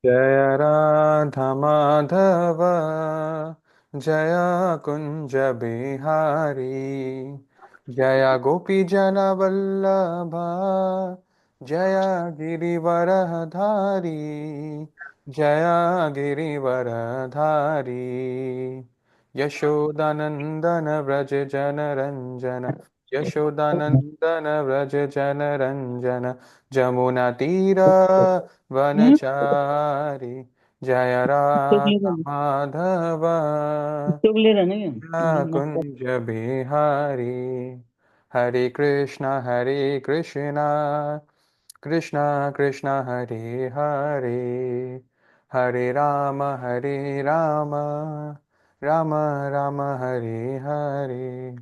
जय राधा माधव, जय कुंज बिहारी, जय गोपी जन वल्लभा, जय गिरिवरधारी, जय गिरिवरधारी। यशोदानंदन व्रज जन रंजन, यशोदानंदन व्रज जन रंजन, जमुना तीर हम्म। वनचारी, जय चुगली राधा करनी। माधव, चुगली रहने क्या? मत कुंज बिहारी। हरे कृष्णा कृष्णा कृष्णा हरे हरे, हरे राम राम राम हरे हरे।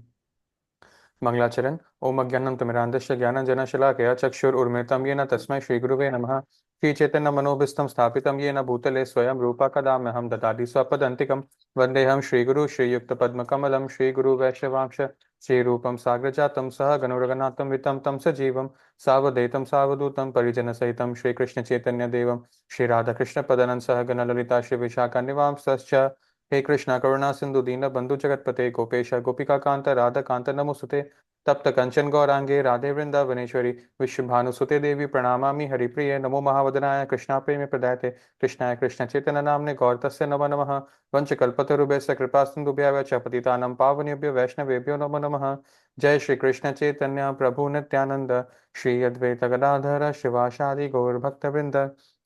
मंगलाचरण। ओम अज्ञानं तिमिरान्धस्य ज्ञानञ्जनशलाकया चक्षुरुन्मिलितं येन तस्मै श्रीगुरुवे नमः। श्रीचैतन्यमनोभीष्टं स्थापितं येन भूतले स्वयं रूपा कदा मह्यं ददाति स्वपदान्तिकं। वन्देऽहं श्रीगुरु श्रीयुक्तपद्मकमलं श्रीगुरुवैष्णवांश श्रीरूपं साग्रजातं सह गणरघुनाथं वितं तं सजीवं सावधैतं सावधूतं परिजनसहितं श्रीकृष्णचैतन्यदेवं श्रीराधाकृष्णपदनं सह गणललिता श्रीविशाखान्निवांसश्च। हे कृष्ण करुणा सिंधु दीन बंधु जगतपते गोपेश गोपिका कांत राधा कांत नमोस्तुते। तप्त कंचन गौरांगे राधे वृंदावनेश्वरी विश्वभानुसुते देवी प्रणमामि हरिप्रिये नमो महावदनाय कृष्णा प्रेम प्रदायते कृष्णाय कृष्ण चेतन नाम्ने गौरतस्य नमो नमः। वंशकल्पतरुभ्यश्च कृपा सिन्धुभ्यः च पतितानां पावनेभ्यो वैष्णवेभ्यो नमो नमः। जय श्री कृष्ण चैतन्य प्रभु नित्यानंद, श्री अद्वैत गदाधर शिवासादि गौर भक्तवृंद।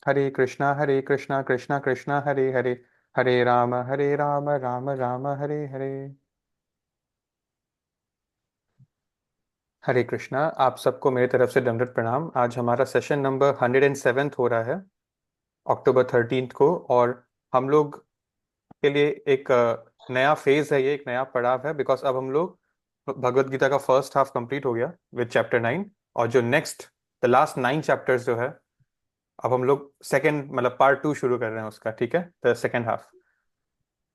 हरे कृष्णा कृष्णा कृष्णा हरे हरे, हरे राम राम राम हरे हरे। हरे कृष्णा। आप सबको मेरी तरफ से दंडवत प्रणाम। आज हमारा सेशन नंबर 107 हो रहा है, अक्टूबर 13 को। और हम लोग के लिए एक नया फेज है, ये एक नया पड़ाव है, बिकॉज अब हम लोग भगवत गीता का फर्स्ट हाफ कंप्लीट हो गया विद चैप्टर 9। और जो नेक्स्ट द लास्ट 9 चैप्टर्स जो है, अब हम लोग सेकेंड मतलब पार्ट 2 शुरू कर रहे हैं उसका। ठीक है, the second half.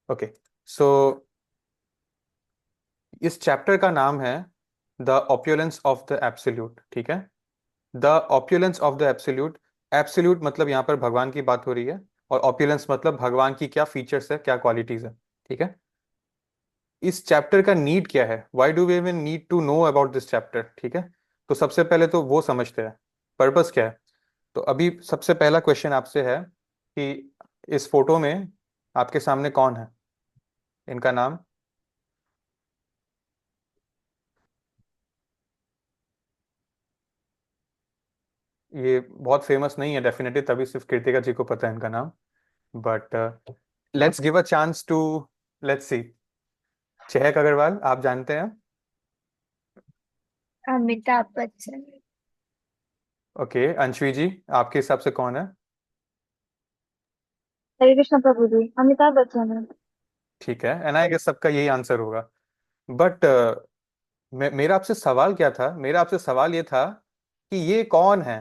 Okay. So इस चैप्टर का नाम है the opulence of the absolute. ठीक है, the opulence of the absolute. Absolute मतलब यहाँ पर भगवान की बात हो रही है, और ऑप्युलेंस मतलब भगवान की क्या फीचर्स है, क्या क्वालिटीज है। ठीक है, इस चैप्टर का नीड क्या है, why do we even need to know about this chapter. ठीक है, तो सबसे पहले तो वो समझते हैं पर्पस क्या है। तो अभी सबसे पहला क्वेश्चन आपसे है कि इस फोटो में आपके सामने कौन है, इनका नाम। ये बहुत फेमस नहीं है डेफिनेटली, तभी सिर्फ कृतिका जी को पता है इनका नाम। But let's give a chance to, let's see. Chahak Agarwal आप जानते हैं। अमिताभ बच्चन। ओके, अंशवी जी आपके हिसाब से कौन है। हरे कृष्ण प्रभु जी, अमिताभ बच्चन है। ठीक है, एंड आई गेस सबका यही आंसर होगा। बट मेरा आपसे सवाल क्या था, मेरा आपसे सवाल ये था कि ये कौन है।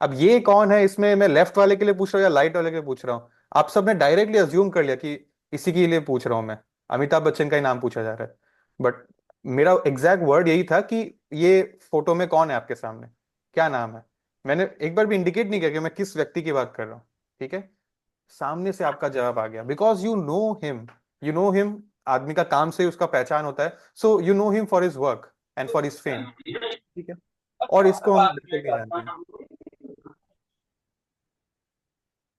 अब ये कौन है, इसमें मैं लेफ्ट वाले के लिए पूछ रहा हूँ या राइट वाले के लिए पूछ रहा हूँ। आप सबने डायरेक्टली अज्यूम कर लिया कि इसी के लिए पूछ रहा हूँ मैं, अमिताभ बच्चन का ही नाम पूछा जा रहा है। बट मेरा एग्जैक्ट वर्ड यही था कि ये फोटो में कौन है आपके सामने, क्या नाम है। मैंने एक बार भी इंडिकेट नहीं किया कि मैं किस व्यक्ति की बात कर रहा हूँ। ठीक है, सामने से आपका जवाब आ गया, because you know him. You know him, आदमी का काम से ही उसका पहचान होता है। So you know him for his work and for his fame. ठीक है, और इसको हम बिल्कुल नहीं जानते हैं।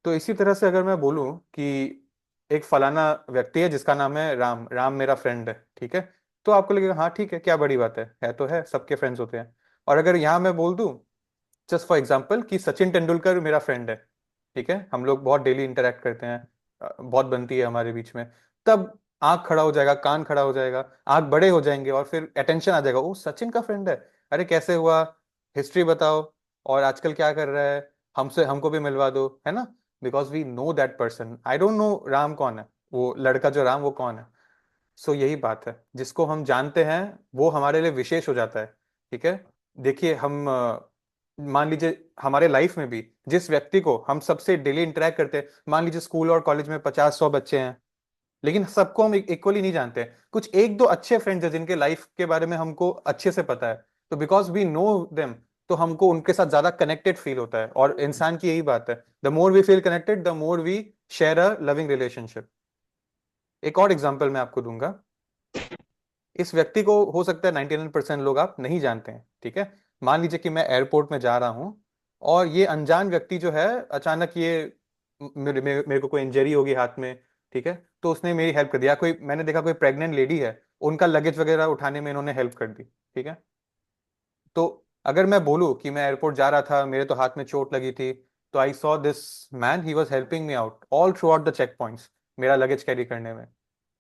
तो इसी तरह से अगर मैं बोलूं कि एक फलाना व्यक्ति है जिसका नाम है राम, राम मेरा फ्रेंड है। ठीक है, तो आपको लगेगा हाँ ठीक है, क्या बड़ी बात है तो है, सबके फ्रेंड्स होते हैं। और अगर यहाँ मैं बोल दूं जस्ट फॉर एग्जाम्पल कि सचिन तेंदुलकर मेरा फ्रेंड है, ठीक है, हम लोग बहुत डेली इंटरेक्ट करते हैं, बहुत बनती है हमारे बीच में, तब आंख खड़ा हो जाएगा, कान खड़ा हो जाएगा, आंख बड़े हो जाएंगे, और फिर अटेंशन आ जाएगा, ओ सचिन का फ्रेंड है, अरे कैसे हुआ, हिस्ट्री बताओ, और आजकल क्या कर रहा है, हमसे हमको भी मिलवा दो, है ना। Because we know that person. I don't know Ram कौन है, वो लड़का जो राम वो कौन है। सो यही बात है, जिसको हम जानते हैं वो हमारे लिए विशेष हो जाता है। ठीक है, देखिए हम मान लीजिए हमारे लाइफ में भी जिस व्यक्ति को हम सबसे डेली इंटरेक्ट करते हैं, मान लीजिए स्कूल और कॉलेज में 50-100 बच्चे हैं, लेकिन सबको हम इक्वली नहीं जानते हैं। कुछ एक दो अच्छे फ्रेंड्स हैं जिनके लाइफ के बारे में हमको अच्छे से पता है, तो बिकॉज वी नो देम, तो हमको उनके साथ ज्यादा कनेक्टेड फील होता है, और इंसान की यही बात है, the more we feel connected the more we share a loving relationship. एक और एग्जांपल मैं आपको दूंगा। इस व्यक्ति को हो सकता है 99% लोग आप नहीं जानते हैं, ठीक है। मान लीजिए कि मैं एयरपोर्ट में जा रहा हूं, और ये अनजान व्यक्ति जो है अचानक ये मेरे को कोई इंजरी होगी हाथ में, ठीक है, तो उसने मेरी हेल्प कर दिया। कोई मैंने देखा कोई प्रेग्नेंट लेडी है, उनका लगेज वगैरह उठाने में इन्होंने हेल्प कर दी, ठीक है। तो अगर मैं बोलूं कि मैं एयरपोर्ट जा रहा था, मेरे तो हाथ में चोट लगी थी, तो I saw this man, he was helping me out all through out the check points, मेरा लगेज कैरी करने में,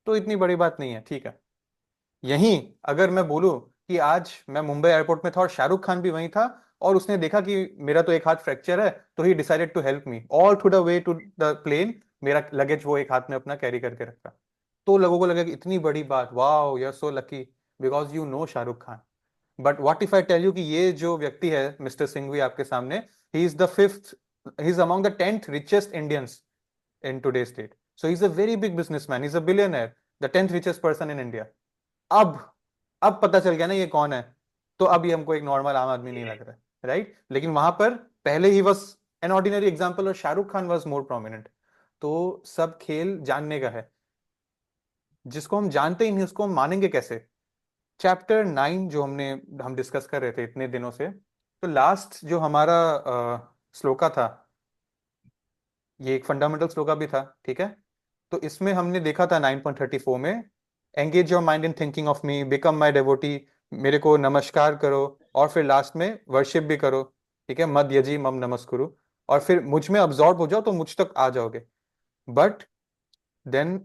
तो इतनी बड़ी बात नहीं है, ठीक है। यहीं अगर मैं बोलूं कि आज मैं मुंबई एयरपोर्ट में था और शाहरुख खान भी वहीं था, और उसने देखा कि मेरा तो एक हाथ फ्रैक्चर है, तो he decided to help me all through the way to the plane, मेरा लगेज वो एक हाथ में अपना कैरी करके रखा, तो लोगों को लगेगा कि इतनी बड़ी बात, wow you are so lucky because you know Shahrukh Khan. But what if I tell you कि ये जो व्यक्ति है मिस्टर सिंघवी आपके सामने, he is the fifth, he is among the 10th richest Indians in today's date. So he's a very big businessman. He's a billionaire, the 10th richest person in India. अब अब पता चल गया ना ये कौन है, तो अब ये हमको एक नॉर्मल आम आदमी नहीं लग रहा है, राइट। लेकिन वहां पर पहले ही वॉज एन ऑर्डिनरी एग्जाम्पल, और Shahrukh Khan was more prominent. तो सब खेल जानने का है, जिसको हम जानते ही नहीं उसको हम मानेंगे कैसे। चैप्टर 9 जो हम डिस्कस कर रहे थे इतने दिनों से, तो लास्ट जो हमारा श्लोका था, ये एक फंडामेंटल श्लोका भी था, ठीक है। तो इसमें हमने देखा था 9.34 में, engage your mind in thinking of me, become my devotee, मेरे को नमस्कार करो, और फिर लास्ट में वर्शिप भी करो, ठीक है, मद यजी मम नमस्कुरु, और फिर मुझ में अब्सॉर्ब हो जाओ तो मुझ तक आ जाओगे। But then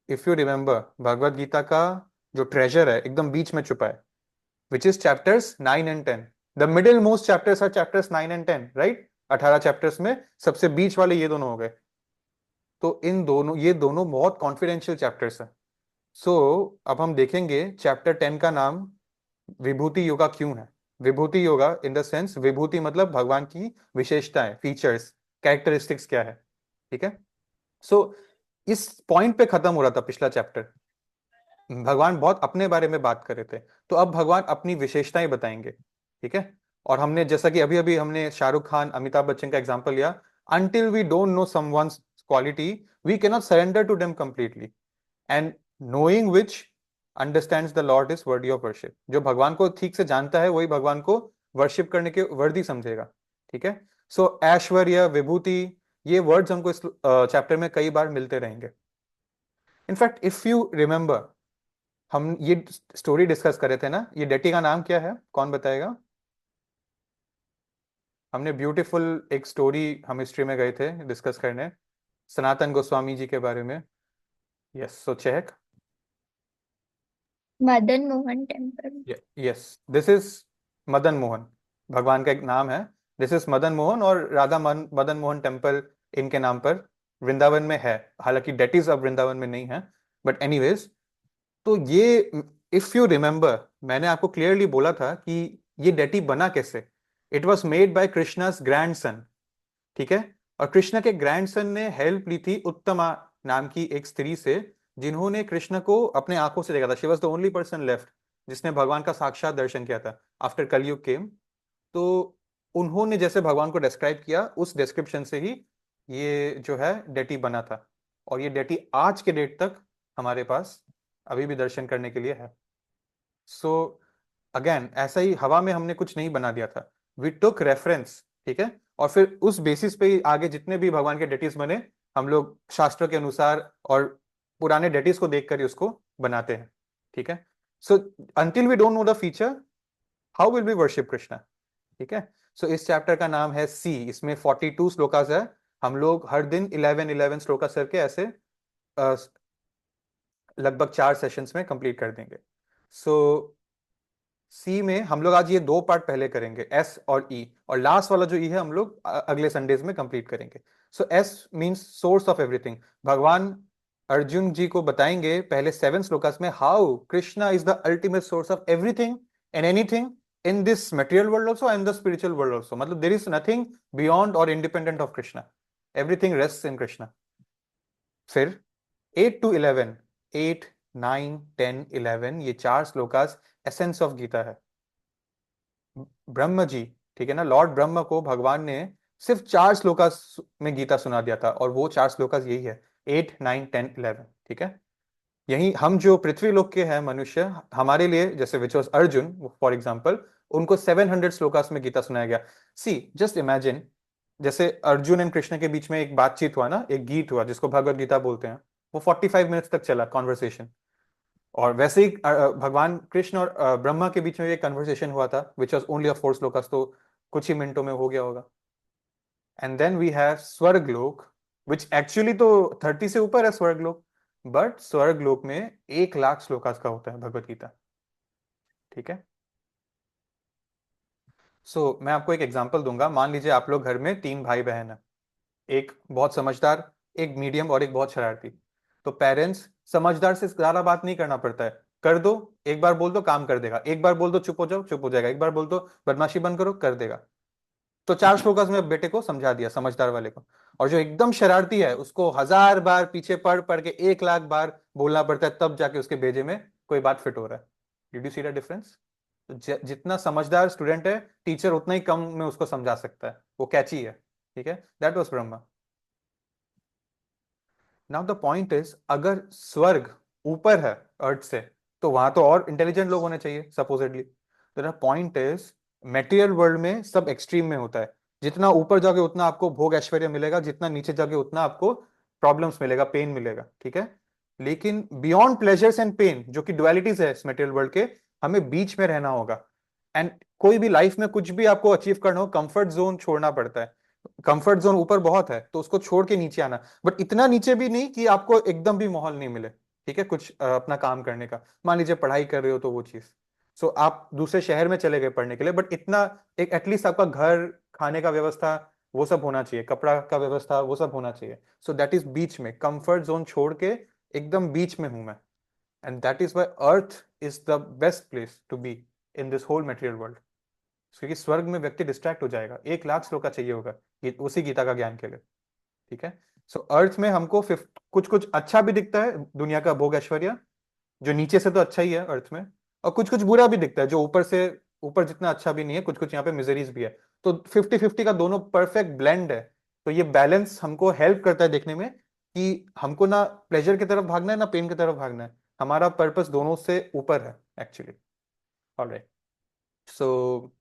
if you remember, Bhagavad Gita का जो ट्रेजर है एकदम बीच में छुपा है, which is chapters 9 and 10। The middle most chapters are chapters 9 and 10, right. 18 chapters में सबसे बीच वाले ये दोनों हो गए। तो ये दोनों बहुत कॉन्फिडेंशियल चैप्टर्स हैं। सो अब हम देखेंगे चैप्टर 10 का नाम विभूति योगा क्यों है। विभूति योगा इन द सेंस, विभूति मतलब भगवान की विशेषताएं, फीचर्स, कैरेक्टरिस्टिक्स क्या है, ठीक है। सो इस पॉइंट पे खत्म हो रहा था पिछला चैप्टर। भगवान बहुत अपने बारे में बात कर रहे थे, तो अब भगवान अपनी विशेषताएं बताएंगे, ठीक है। और हमने जैसा कि अभी अभी हमने शाहरुख खान, अमिताभ बच्चन का एग्जांपल लिया, until we don't know someone's quality we cannot surrender to them completely, and knowing which understands the Lord is worthy of worship। जो भगवान को ठीक से जानता है वही भगवान को वर्शिप करने के वर्दी समझेगा, ठीक है। सो ऐश्वर्य, विभूति, ये वर्ड्स हमको इस चैप्टर में कई बार मिलते रहेंगे। इनफैक्ट इफ यू रिमेंबर, हम ये स्टोरी डिस्कस कर रहे थे ना, ये डेटी का नाम क्या है, कौन बताएगा। हमने ब्यूटीफुल एक स्टोरी, हम हिस्ट्री में गए थे डिस्कस करने, सनातन गोस्वामी जी के बारे में। Yes, so check. Madan Mohan temple. Yes, this is Madan Mohan, भगवान का एक नाम है। दिस इज मदन मोहन, और मदन मोहन टेम्पल इनके नाम पर वृंदावन में है, हालांकि डेटीज अब वृंदावन में नहीं है, बट एनीवेज। तो ये, इफ यू रिमेंबर, मैंने आपको क्लियरली बोला था कि ये डेटी बना कैसे। It was made by Krishna's grandson, ठीक है। और कृष्ण के ग्रैंडसन ने हेल्प ली थी उत्तमा नाम की एक स्त्री से, जिन्होंने कृष्ण को अपने आंखों से देखा था। She was the only person left जिसने भगवान का साक्षात दर्शन किया था आफ्टर कलयुग केम। तो उन्होंने जैसे भगवान को डिस्क्राइब किया, उस डिस्क्रिप्शन से ही ये जो है डेटी बना था, और ये डेटी आज के डेट तक हमारे पास अभी भी दर्शन करने के लिए है। सो अगेन ऐसा ही हवा में हमने कुछ नहीं बना दिया था, वी टुक रेफरेंस, ठीक है। और फिर उस बेसिस पे ही आगे जितने भी भगवान के डेटीज बने, हम लोग शास्त्र के अनुसार और पुराने डेटीज को देखकर ही उसको बनाते हैं, ठीक है। So until we don't know the feature, how will we worship Krishna, ठीक है। सो इस चैप्टर का नाम है सी, इसमें 42 श्लोकास है। हम लोग हर दिन 11 श्लोकास करके ऐसे लगभग 4 सेशंस में कंप्लीट कर देंगे। सो सी में हम लोग आज ये 2 पार्ट पहले करेंगे, एस और ई, और लास्ट वाला जो ई है हम लोग अगले संडेज में कंप्लीट करेंगे। So S means source of everything. भगवान अर्जुन जी को बताएंगे पहले 7 श्लोकास में how Krishna is the ultimate source of everything and anything in this material world also and the spiritual world also. मतलब देयर इज नथिंग बियॉन्ड और independent of Krishna, everything rests in Krishna. फिर 8 to 11, 8, 9, 10, 11, ये 4 shlokas essence of Gita है। ब्रह्म जी ठीक है ना। Lord Brahma को भगवान ने सिर्फ 4 श्लोकास में गीता सुना दिया था, और वो 4 श्लोकास यही है, 8, 9, 10, 11। ठीक है। यही हम जो पृथ्वी लोक के हैं मनुष्य, हमारे लिए जैसे which was Arjun for example, उनको 700 श्लोकास में गीता सुनाया गया। सी जस्ट इमेजिन, जैसे अर्जुन एंड कृष्ण के बीच में एक बातचीत हुआ ना, एक गीत हुआ जिसको भगवत गीता बोलते हैं, वो 45 मिनट्स तक चला कॉन्वर्सेशन। और वैसे ही भगवान कृष्ण और ब्रह्मा के बीच में एक कन्वर्सेशन हुआ था विच वॉज ओनली 4 श्लोकास, तो कुछ ही मिनटों में हो गया होगा। एंड देन वी हैव स्वर्गलोक, विच एक्चुअली तो 30 से ऊपर है स्वर्गलोक, बट स्वर्गलोक में 1 लाख श्लोकास का होता है भगवत गीता। ठीक है। मैं आपको एक एग्जांपल दूंगा। मान लीजिए आप लोग घर में 3 भाई बहन है, एक बहुत समझदार, एक मीडियम और एक बहुत शरारती। तो पेरेंट्स, समझदार से ज्यादा बात नहीं करना पड़ता है, कर दो, एक बार बोल दो काम कर देगा, एक बार बोल दो चुप हो जाओ चुप हो जाएगा, एक बार बोल दो बदमाशी बंद करो कर देगा। तो 4 श्लोकास में बेटे को समझा दिया, समझदार वाले को। और जो एकदम शरारती है उसको 1000 बार पीछे पढ़ पढ़ के 1 लाख बार बोलना पड़ता है, तब जाके उसके भेजे में कोई बात फिट हो रहा है। Did you see the difference? जितना समझदार स्टूडेंट है, टीचर उतना ही कम में उसको समझा सकता है, वो कैची है। ठीक है। That was Brahma. Now the point is, अगर स्वर्ग ऊपर है अर्थ से, तो वहां तो और इंटेलिजेंट लोग होने चाहिए supposedly. The point is, material world में सब एक्सट्रीम में होता है। जितना ऊपर जाओगे उतना आपको भोग ऐश्वर्य मिलेगा, जितना नीचे जाओगे उतना आपको प्रॉब्लम्स मिलेगा, पेन मिलेगा। ठीक है। लेकिन बियॉन्ड प्लेजर्स एंड पेन, जो कि डुअलिटीज है इस मेटेरियल वर्ल्ड के, हमें बीच में रहना होगा। एंड कोई भी लाइफ में कुछ भी आपको अचीव करना हो, कंफर्ट जोन छोड़ना पड़ता है। कंफर्ट जोन ऊपर बहुत है तो उसको छोड़ के नीचे आना, बट इतना नीचे भी नहीं कि आपको एकदम भी माहौल नहीं मिले। ठीक है। कुछ अपना काम करने का, मान लीजिए पढ़ाई कर रहे हो तो वो चीज, आप दूसरे शहर में चले गए पढ़ने के लिए, बट इतना एक एटलीस्ट आपका घर, खाने का व्यवस्था वो सब होना चाहिए, कपड़ा का व्यवस्था वो सब होना चाहिए। दैट इज बीच में, कंफर्ट जोन छोड़ के एकदम बीच में हूं मैं। And that is why earth is the best place to be in this whole material world. क्योंकि स्वर्ग में व्यक्ति डिस्ट्रैक्ट हो जाएगा, 1 लाख श्लोक का चाहिए होगा उसी गीता का ज्ञान के लिए। ठीक है। अर्थ में हमको कुछ कुछ अच्छा भी दिखता है दुनिया का भोग ऐश्वर्य, जो नीचे से तो अच्छा ही है अर्थ में, और कुछ कुछ बुरा भी दिखता है जो ऊपर से, ऊपर जितना अच्छा भी नहीं है, कुछ कुछ यहाँ पे मिजरीज भी है। तो 50-50 का दोनों परफेक्ट ब्लेंड है। तो ये बैलेंस हमको हेल्प करता है देखने में कि हमको ना प्लेजर की तरफ भागना है ना पेन की तरफ भागना है, हमारा पर्पस दोनों से ऊपर है actually. Alright. So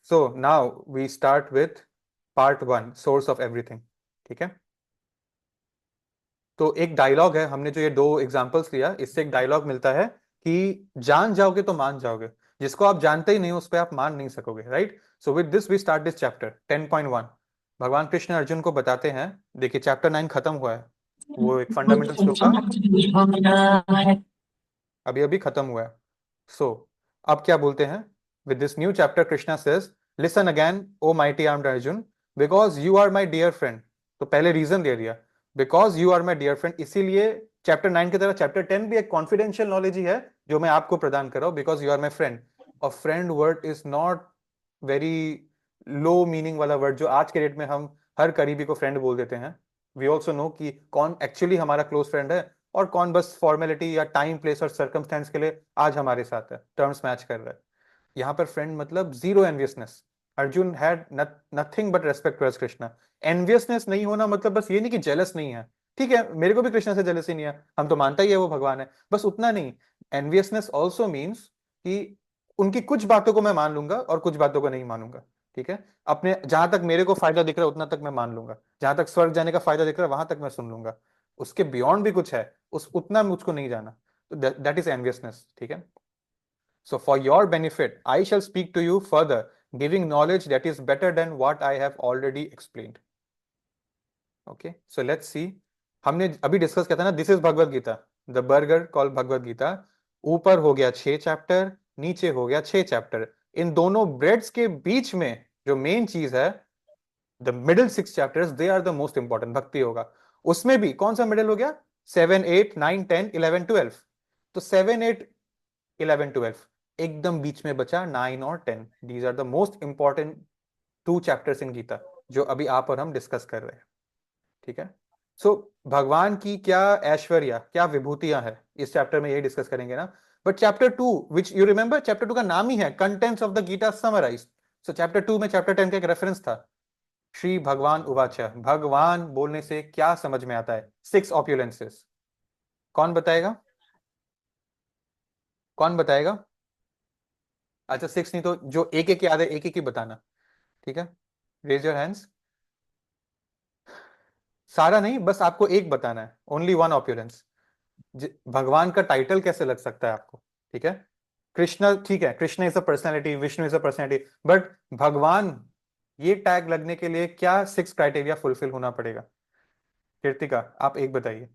so now we start with part 1, source of everything। ठीक है। तो एक डायलॉग है, हमने जो ये 2 एग्जांपल्स लिया, इससे एक डायलॉग मिलता है कि जान जाओगे तो मान जाओगे, जिसको आप जानते ही नहीं उस पर आप मान नहीं सकोगे। Right. So with this we start this chapter 10.1। भगवान कृष्ण अर्जुन को बताते हैं, देखिए चैप्टर 9 खत्म हुआ है, वो एक फंडामेंटल श्लोक अभी अभी खत्म हुआ है। अब क्या बोलते हैं? With this new chapter Krishna says, listen again O mighty armed Arjun, because you are my dear friend. तो पहले रीजन दे दिया, because you are my dear friend, इसीलिए चैप्टर 9 की तरह चैप्टर 10 भी एक कॉन्फिडेंशियल नॉलेज ही है जो मैं आपको प्रदान कर रहा हूं, because you are my friend. और friend word is not very low meaning वाला वर्ड, जो आज के डेट में हम हर करीबी को फ्रेंड बोल देते हैं। वी ऑल्सो नो कि कौन एक्चुअली हमारा क्लोज फ्रेंड है और कौन बस फॉर्मेलिटी या टाइम प्लेस और सर्कमस्टेंस के लिए आज हमारे साथ है, टर्म्स मैच कर रहा है। यहाँ पर फ्रेंड मतलब zero enviousness. Arjun had nothing but respect towards Krishna. Enviousness नहीं होना मतलब बस ये नहीं कि जेलस नहीं है, ठीक है, मेरे को भी कृष्णा से जेलसी नहीं है, हम तो मानता ही है वो भगवान है, बस उतना नहीं। एनवियसनेस ऑल्सो मीन्स कि उनकी कुछ बातों को मैं मान लूंगा और कुछ बातों को नहीं मानूंगा। ठीक है। अपने जहां तक मेरे को फायदा दिख रहा है उतना तक मैं मान लूंगा, जहां तक स्वर्ग जाने का फायदा दिख रहा है वहां तक मैं सुन लूंगा, उसके बियॉन्ड भी कुछ है उस उतना मुझको नहीं जाना। तो दैट इज एनवियसनेस। ठीक है। So for your benefit, I shall speak to you further, giving knowledge that is better than what I have already explained. Okay, so let's see. हमने अभी डिस्कस किया था ना, this is Bhagavad Gita, the burger call Bhagavad Gita. ऊपर हो गया 6 chapter, नीचे हो गया 6 चैप्टर। इन दोनों ब्रेड्स के बीच में जो मेन चीज है, the middle 6 chapters, they are the most important. भक्ति होगा उसमें भी कौन सा मिडिल हो गया? 7, 8, 9, 10, 11, 12। तो 7, 8, 11, 12 एकदम बीच में बचा 9 और 10। These are the most important 2 chapters in Gita जो अभी आप और हम डिस्कस कर रहे हैं। ठीक है। भगवान की क्या ऐश्वर्या, क्या विभूतियां हैं, इस चैप्टर में यही डिस्कस करेंगे ना। But chapter 2 which you remember, chapter 2 का नाम ही है contents of the Gita summarised. So chapter 2 में चैप्टर 10 का एक रेफरेंस था, श्री भगवान उवाच। भगवान बोलने से क्या समझ में आता है? 6 ऑप्युलेंसेस। कौन बताएगा? कौन बताएगा? अच्छा 6 नहीं तो जो एक एक याद है एक एक ही बताना, ठीक है? Raise your hands. सारा नहीं, बस आपको एक बताना है, ओनली वन ऑप्युलेंस। भगवान का टाइटल कैसे लग सकता है आपको? ठीक है, कृष्ण, ठीक है, Krishna is a personality, Vishnu is a personality, but भगवान, ये टैग लगने के लिए क्या 6 क्राइटेरिया फुलफिल होना पड़ेगा? कृतिका आप एक बताइए।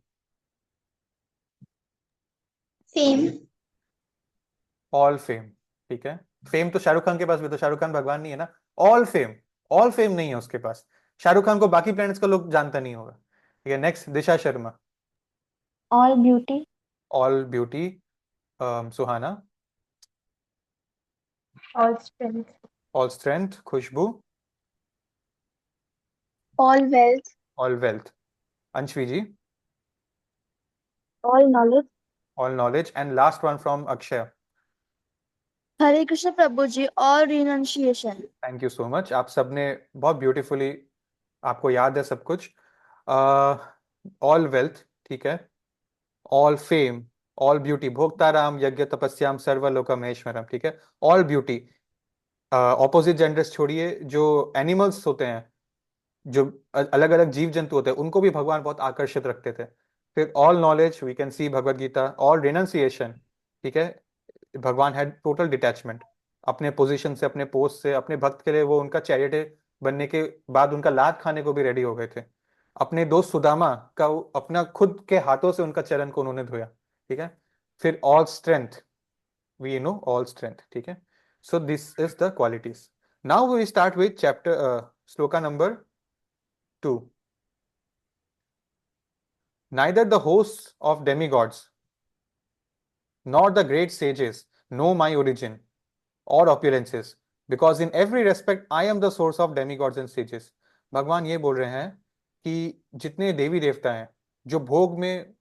फेम। ऑल फेम, ठीक है। फेम तो शाहरुख खान के पास भी, तो शाहरुख खान भगवान नहीं है ना। ऑल फेम, ऑल फेम नहीं है उसके पास। शाहरुख खान को बाकी प्लैनेट्स का लोग जानता नहीं होगा। ठीक है, next Disha Sharma. All beauty. All beauty. Suhana. All strength. All strength. Khushboo. All wealth. All wealth. Anshvi ji. All knowledge. All knowledge. And last one from Akshay. Hare Krishna Prabhu ji, all renunciation. Thank you so much, आप सबने बहुत ब्यूटीफुली, आपको याद है सब कुछ। ऑल वेल्थ, ठीक है। All fame. ऑल ब्यूटी, भोक्ताराम यज्ञ तपस्याम सर्वलोक महेश्वरम, ठीक है। ऑल ब्यूटी, ऑपोजिट जेंडर्स छोड़िए, जो एनिमल्स होते हैं, जो अलग अलग जीव जंतु होते हैं, उनको भी भगवान बहुत आकर्षित रखते थे। फिर all knowledge, we can see Bhagavad Gita. All renunciation, ठीक है, भगवान हैड टोटल डिटैचमेंट अपने पोजीशन से, अपने पोस्ट से, अपने भक्त के लिए वो उनका चैरिटी बनने के बाद उनका लात खाने को भी रेडी हो गए थे। अपने दोस्त सुदामा का अपना खुद के हाथों से उनका चरण को उन्होंने धोया, ठीक है। फिर all strength, we know all strength, ठीक है। So this is the qualities. Now we start with chapter shloka number 2। Neither the hosts of demigods nor the great sages know my origin or opulences, because in every respect I am the source of demigods and sages. भगवान ये बोल रहे हैं कि जितने देवी देवता हैं जो भोग में,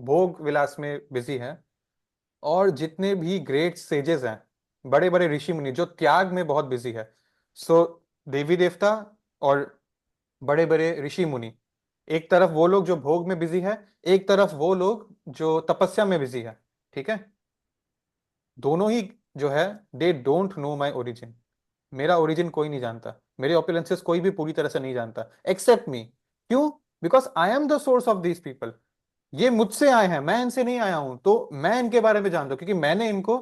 भोग विलास में बिजी हैं, और जितने भी ग्रेट सेजेस हैं, बड़े बड़े ऋषि मुनि जो त्याग में बहुत बिजी है, सो देवी देवता और बड़े बड़े ऋषि मुनि, एक तरफ वो लोग जो भोग में बिजी है, एक तरफ वो लोग जो तपस्या में बिजी है, ठीक है। दोनों ही जो है, they don't know my origin. मेरा ओरिजिन कोई नहीं जानता, मेरे ओपुलेंसेस कोई भी पूरी तरह से नहीं जानता एक्सेप्ट मी। क्यों? Because I am the source of these people. ये मुझसे आए हैं, मैं इनसे नहीं आया हूं, तो मैं इनके बारे में जानता हूं क्योंकि मैंने इनको,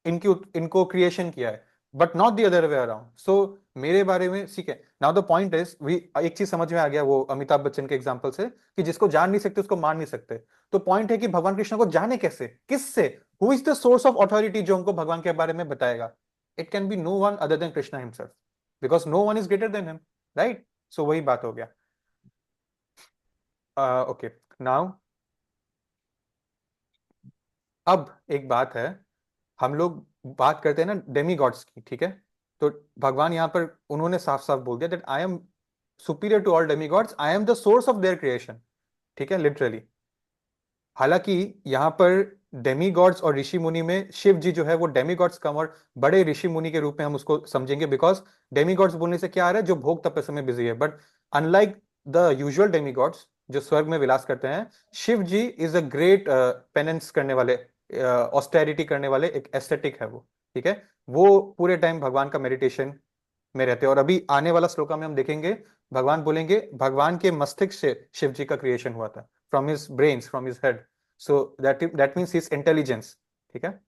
इनको क्रिएशन किया है, but not the other way around. So मेरे बारे में, ठीक है। Now the point is, we, एक चीज समझ में आ गया वो अमिताभ बच्चन के एग्जांपल से, कि जिसको जान नहीं सकते उसको मार नहीं सकते। तो पॉइंट है कि भगवान कृष्ण को जाने कैसे, किससे? Who is the source of authority जो हमको भगवान के बारे में बताएगा? It can be no one other than Krishna himself, because no one is greater than him, right? So वही बात हो गया। ओके, नाउ अब एक बात है, हम लोग बात करते हैं ना डेमी गॉड्स की, ठीक है। तो भगवान यहां पर उन्होंने साफ साफ बोल दिया that I am superior to all demigods, I am the source of their creation, ठीक है, लिटरली। हालांकि यहाँ पर डेमी गॉड्स और ऋषि मुनि में शिव जी जो है वो डेमी गॉड्स कम और बड़े ऋषि मुनि के रूप में हम उसको समझेंगे, बिकॉज डेमी गॉड्स बोलने से क्या आ रहा है? जो भोग तपस्या में बिजी है। But unlike the usual Demi God's जो स्वर्ग में विलास करते हैं, शिव जी इज अ ग्रेट पेनेंस करने वाले, ऑस्टेरिटी करने वाले, एक एस्थेटिक है वो, ठीक है। वो पूरे टाइम भगवान का मेडिटेशन में रहते हैं। और अभी आने वाला श्लोका में हम देखेंगे, भगवान बोलेंगे भगवान के मस्तिष्क से शिव जी का क्रिएशन हुआ था, from his brains, from his head. So that means his intelligence, ठीक है।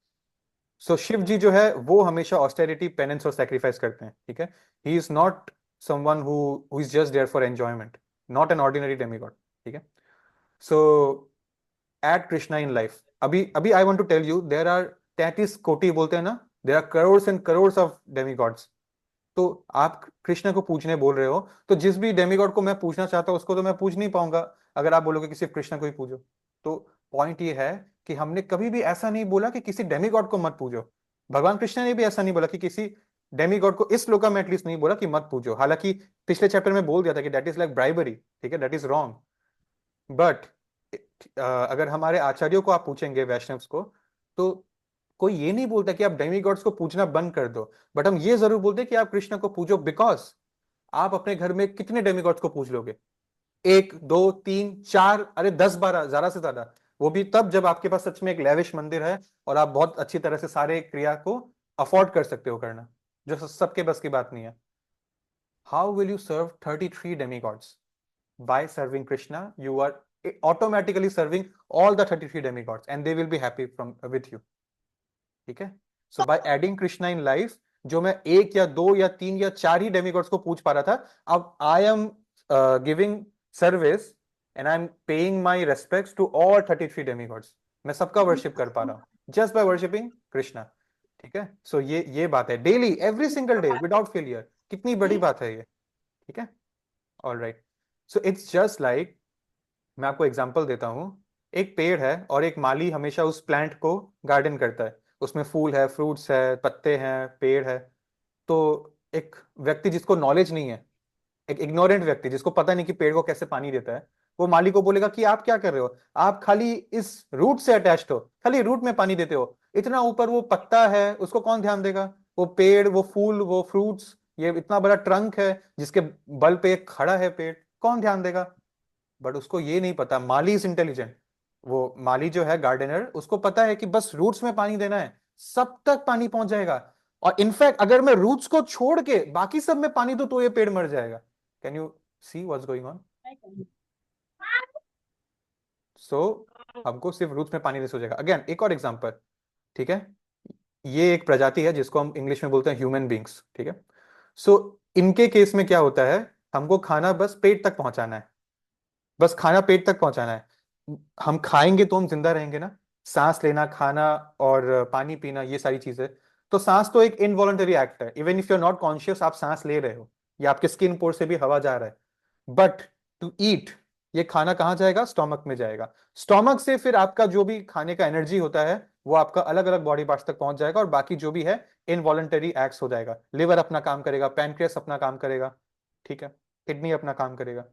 सो शिव जी जो है वो हमेशा ऑस्टेरिटी, पेनेंस और सैक्रिफाइस करते हैं, ठीक है। He is not someone who is just there for enjoyment, not an ordinary demigod, ठीक है। So at Krishna in life, अभी अभी I want to tell you, there are 33 कोटि बोलते हैं ना, there are crores and crores of demigods. तो आप कृष्ण को पूछने बोल रहे हो, तो जिस भी डेमीगॉड को मैं पूछना चाहता हूं उसको तो मैं पूछ नहीं पाऊंगा, अगर आप बोलोगे कि सिर्फ कृष्ण को ही पूछो। तो पॉइंट ये है कि हमने कभी भी ऐसा नहीं बोला कि किसी डेमीगॉड को मत पूछो। भगवान कृष्ण ने भी ऐसा नहीं बोला कि किसी डेमीगॉड को, इस श्लोका में एटलीस्ट नहीं बोला कि मत पूछो। हालांकि पिछले चैप्टर में बोल दिया था कि दैट इज लाइक ब्राइबरी, ठीक है, दैट इज रॉन्ग। बट अगर हमारे आचार्यों को आप पूछेंगे, वैष्णव्स को, तो कोई ये नहीं बोलता कि आप डेमीगॉड्स को पूजना बंद कर दो, बट हम ये जरूर बोलते हैं कि आप कृष्ण को पूजो, बिकॉज आप अपने घर में कितने डेमीगॉड्स को पूज लोगे? 1 2 3 4, अरे 10 12, ज्यादा से ज्यादा। वो भी तब जब आपके पास सच में एक लेविश मंदिर है और आप बहुत अच्छी तरह से सारे क्रिया को अफोर्ड कर सकते हो करना, जो सबके बस की बात नहीं है। How will you serve 33 demigods? By serving Krishna you are automatically serving all the 33 demigods and they will be happy from with you. ठीक है? So by adding Krishna in life, जो मैं 1 या 2 या 3 या 4 ही डेमिगॉड्स को पूछ पा रहा था, अब I am giving service and I am paying my respects to all 33 demigods. मैं सबका वर्शिप कर पा रहा हूं जस्ट बाय वर्शिपिंग कृष्णा। ठीक है? सो ये बात है, daily every single day without failure. कितनी बड़ी बात है ये। ठीक है? All right. So it's just like, मैं आपको एग्जांपल देता हूं। एक पेड़ है और एक माली हमेशा उस प्लांट को गार्डन करता है, उसमें फूल है, फ्रूट्स है, पत्ते हैं, पेड़ है। तो एक व्यक्ति जिसको नॉलेज नहीं है, एक इग्नोरेंट व्यक्ति जिसको पता नहीं कि पेड़ को कैसे पानी देता है, वो माली को बोलेगा कि आप क्या कर रहे हो, आप खाली इस रूट से अटैच्ड हो, खाली रूट में पानी देते हो, इतना ऊपर वो पत्ता है उसको कौन ध्यान देगा? वो पेड़, वो फूल, वो फ्रूट्स, ये इतना बड़ा ट्रंक है जिसके बल पे एक खड़ा है पेड़, कौन ध्यान देगा? बट उसको ये नहीं पता, माली इज इंटेलिजेंट। वो माली जो है गार्डनर, उसको पता है कि बस रूट्स में पानी देना है, सब तक पानी पहुंच जाएगा। और इनफैक्ट अगर मैं रूट्स को छोड़ के बाकी सब में पानी दूं तो ये पेड़ मर जाएगा। Can you see what's going on? So हमको सिर्फ रूट्स में पानी देने से हो जाएगा। अगेन एक और एग्जांपल। ठीक है? ये एक प्रजाति है जिसको हम इंग्लिश में बोलते हैं ह्यूमन बींग्स। ठीक है? सो इनके केस में क्या होता है, हमको खाना बस पेट तक पहुंचाना है, बस खाना पेट तक पहुंचाना है। हम खाएंगे तो हम जिंदा रहेंगे ना, सांस लेना, खाना और पानी पीना, ये सारी चीजें। तो सांस तो एक इनवॉलंटरी एक्ट है, even if you are not conscious आप सांस ले रहे हो या आपके स्किन पोर से भी हवा जा रहा है। बट टू ईट, ये खाना कहाँ जाएगा? स्टोमक में जाएगा। स्टोमक से फिर आपका जो भी खाने का एनर्जी होता है वो आपका अलग अलग बॉडी पार्ट्स तक पहुंच जाएगा और बाकी जो भी है इनवॉलंटरी एक्ट्स हो जाएगा। लिवर अपना काम करेगा, पैनक्रियास अपना काम करेगा, ठीक है, किडनी अपना काम करेगा।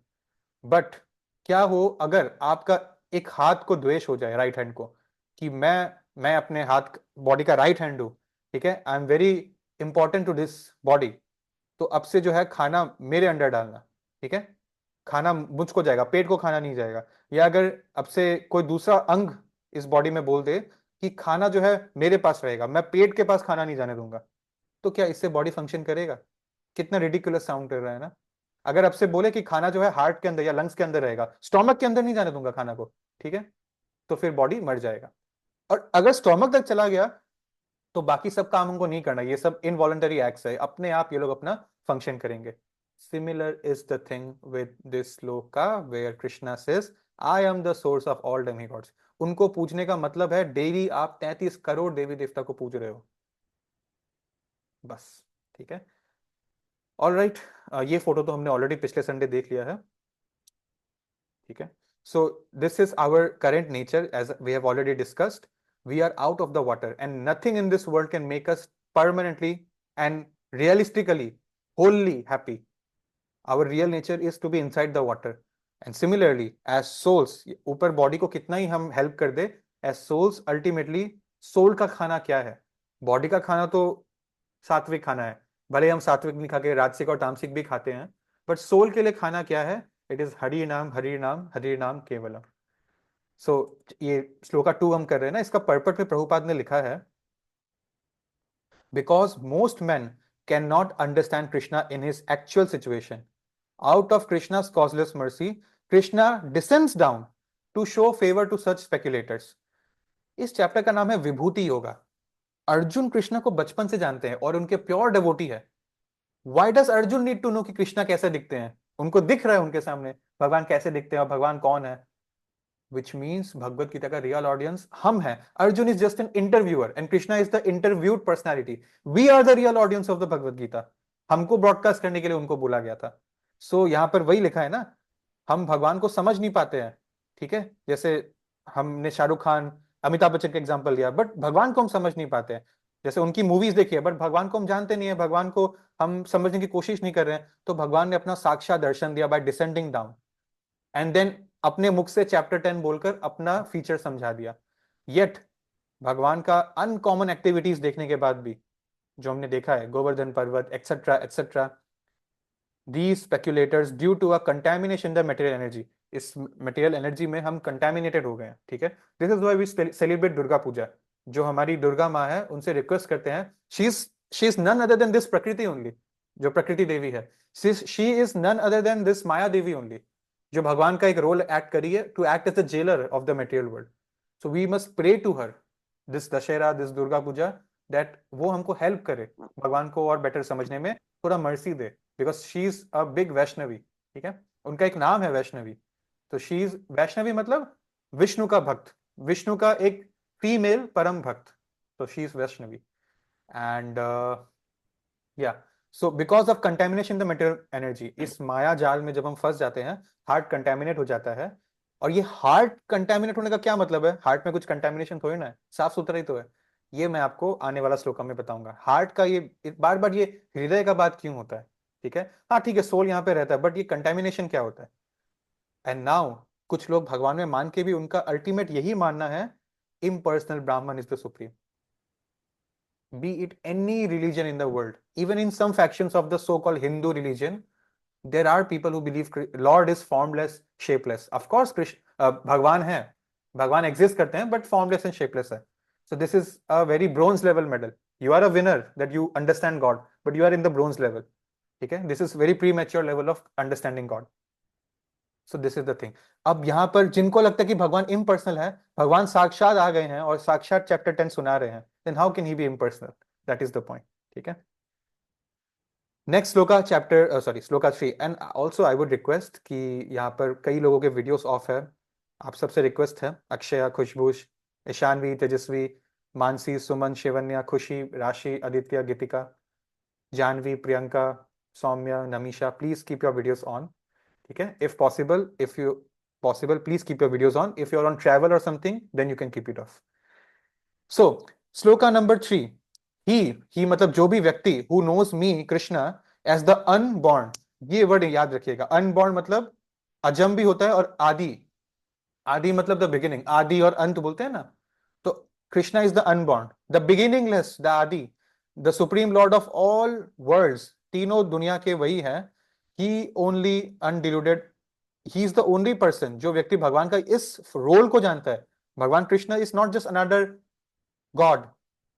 बट क्या हो अगर आपका एक हाथ को द्वेष हो जाए, राइट हैंड को, कि मैं अपने हाथ, बॉडी का राइट हैंड हूं, ठीक है, I am very important to this body, तो अब से जो है खाना मेरे अंडर डालना। ठीक है? खाना मुझको जाएगा, पेट को खाना नहीं जाएगा। या अगर अब से कोई दूसरा अंग इस बॉडी में बोल दे कि खाना जो है मेरे पास रहेगा, मैं पेट के पास खाना नहीं जाने दूंगा, तो क्या इससे बॉडी फंक्शन करेगा? कितना रिडिकुलस साउंड कर रहा है ना। अगर आपसे बोले कि खाना जो है हार्ट के अंदर या लंग्स के अंदर रहेगा, स्टोमक के अंदर नहीं जाने दूंगा खाना को, ठीक है, तो फिर बॉडी मर जाएगा। और अगर स्टोमक तक चला गया तो बाकी सब काम हमको नहीं करना, ये सब इनवॉलंटरी एक्ट्स है, अपने आप ये लोग अपना फंक्शन करेंगे। Similar is the thing with this shloka where Krishna says I am the source of all demigods. उनको पूजने का मतलब है डेली आप 33 करोड़ देवी देवता को पूज रहे हो, बस। ठीक है? ऑल राइट, ये फोटो तो हमने ऑलरेडी पिछले संडे देख लिया है। ठीक है? So this is our current nature, as we have already discussed. We are out of the water and nothing in this world can make us permanently and realistically wholly happy. Our real nature is to be inside the water. And similarly, as souls, ऊपर body को कितना ही हम help कर दे, as souls ultimately, soul का खाना क्या है? Body का खाना तो सात्विक खाना है, भले हम सात्विक नहीं खा के राजसिक और तामसिक भी खाते हैं, बट सोल के लिए खाना क्या है? इट इज हरि नाम, हरि नाम, हरि नाम केवलम। सो ये श्लोका 2 हम कर रहे हैं ना, इसका पर्पट में प्रभुपाद ने लिखा है, because most man can not understand Krishna in his actual situation, out of Krishna's causeless mercy Krishna descends down to show favour to such speculators. इस चैप्टर का नाम है विभूति योगा। अर्जुन कृष्णा को बचपन से जानते हैं और उनके प्योर डिवोटी है। Why does Arjun need to know कि कृष्णा कैसे दिखते हैं? उनको दिख रहा है उनके सामने भगवान कैसे दिखते हैं और भगवान कौन है, which means भगवत गीता का रियल ऑडियंस हम हैं। Arjun is just an interviewer and Krishna is the interviewed personality. We are the real audience of the Bhagavad Gita. हमको ब्रॉडकास्ट करने के लिए उनको बोला गया था। सो यहां पर वही लिखा है ना, हम भगवान को समझ नहीं पाते हैं। ठीक है? जैसे हमने शाहरुख खान, अमिताभ बच्चन का एग्जाम्पल दिया, बट भगवान को हम समझ नहीं पाते हैं। जैसे उनकी मूवीज देखिए, बट भगवान को हम जानते नहीं है, भगवान को हम समझने की कोशिश नहीं कर रहे हैं। तो भगवान ने अपना साक्षात दर्शन दिया by descending down and then अपने मुख से चैप्टर 10 बोलकर अपना फीचर समझा दिया। येट भगवान का अनकॉमन एक्टिविटीज देखने के बाद भी, जो हमने देखा है गोवर्धन पर्वत etcetera etcetera, these speculators due to a contamination in the material energy, इस material energy में हम contaminated हो गए हैं, ठीक है। This is why we celebrate Durga Puja. जो हमारी दुर्गा माँ है उनसे रिक्वेस्ट करते हैं, she is none other than this प्रकृति only, जो प्रकृति देवी है, she is none other than this Maya Devi only, जो भगवान का एक रोल एक्ट करी है, to act as the jailer of the material world. So we must pray to her this Dussehra, this Durga Puja, that वो हमको हेल्प करे भगवान को और बेटर समझने में, थोड़ा mercy they, because she is a big Vaishnavi, ठीक है। उनका एक नाम है वैष्णवी, तो शी इज वैष्णवी मतलब विष्णु का भक्त, विष्णु का एक फीमेल परम भक्त, तो शी इज वैष्णवी। एंड या so because of contamination the material energy, इस माया जाल में जब हम फंस जाते हैं, हार्ट कंटेमिनेट हो जाता है। और ये हार्ट कंटेमिनेट होने का क्या मतलब है? हार्ट में कुछ कंटेमिनेशन थोड़ी ना है, साफ सुथरा ही तो है। ये मैं आपको आने वाला श्लोक में बताऊंगा। हार्ट का ये बार बार ये हृदय का बात क्यों होता है, ठीक है। हाँ ठीक है, सोल यहाँ पे रहता है, बट ये कंटेमिनेशन क्या होता है? एंड नाउ कुछ लोग भगवान में मान के भी उनका अल्टीमेट यही मानना है, इम्पर्सनल ब्राह्मण is the supreme. Be it any religion in the world, even in some factions of the so-called Hindu religion, there are people who believe Lord is formless, shapeless. Of course, भगवान है, भगवान exist करते हैं, but formless and shapeless है। So this is a very bronze level medal. You are a winner that you understand God, but you are in the bronze level. ठीक है, this is very premature level of understanding God. So this is the thing. अब यहाँ पर जिनको लगता है कि भगवान इम्पर्सनल है, भगवान साक्षात आ गए हैं और साक्षात चैप्टर 10 सुना रहे हैं, then how can he be impersonal? That is the point. ठीक है। Next shloka chapter shloka 3। And also I would request कि यहाँ पर कई लोगों के वीडियोस ऑफ है, आप सबसे रिक्वेस्ट है, अक्षया, खुशबूश, ईशानवी, तेजस्वी, मानसी, सुमन, Shivanya, Khushi, Rashi, Aditya, Geetika, Janvi, Priyanka, Saumya, Namisha, please keep your videos on, ठीक है। If possible please keep your videos on. If you are on travel और something then you can keep it off. So shloka number 3, he मतलब जो भी व्यक्ति who knows me Krishna as the unborn, ये word याद रखिएगा। अनबॉर्न मतलब अजम भी होता है और आदि, आदि मतलब द बिगिनिंग, आदि और अंत बोलते हैं ना, तो Krishna is the unborn, the beginningless, the adi, the supreme lord of all worlds, तीनों दुनिया के वही है। He only undiluted, he is the only person, जो व्यक्ति भगवान का इस रोल को जानता है। भगवान Krishna is not just another god,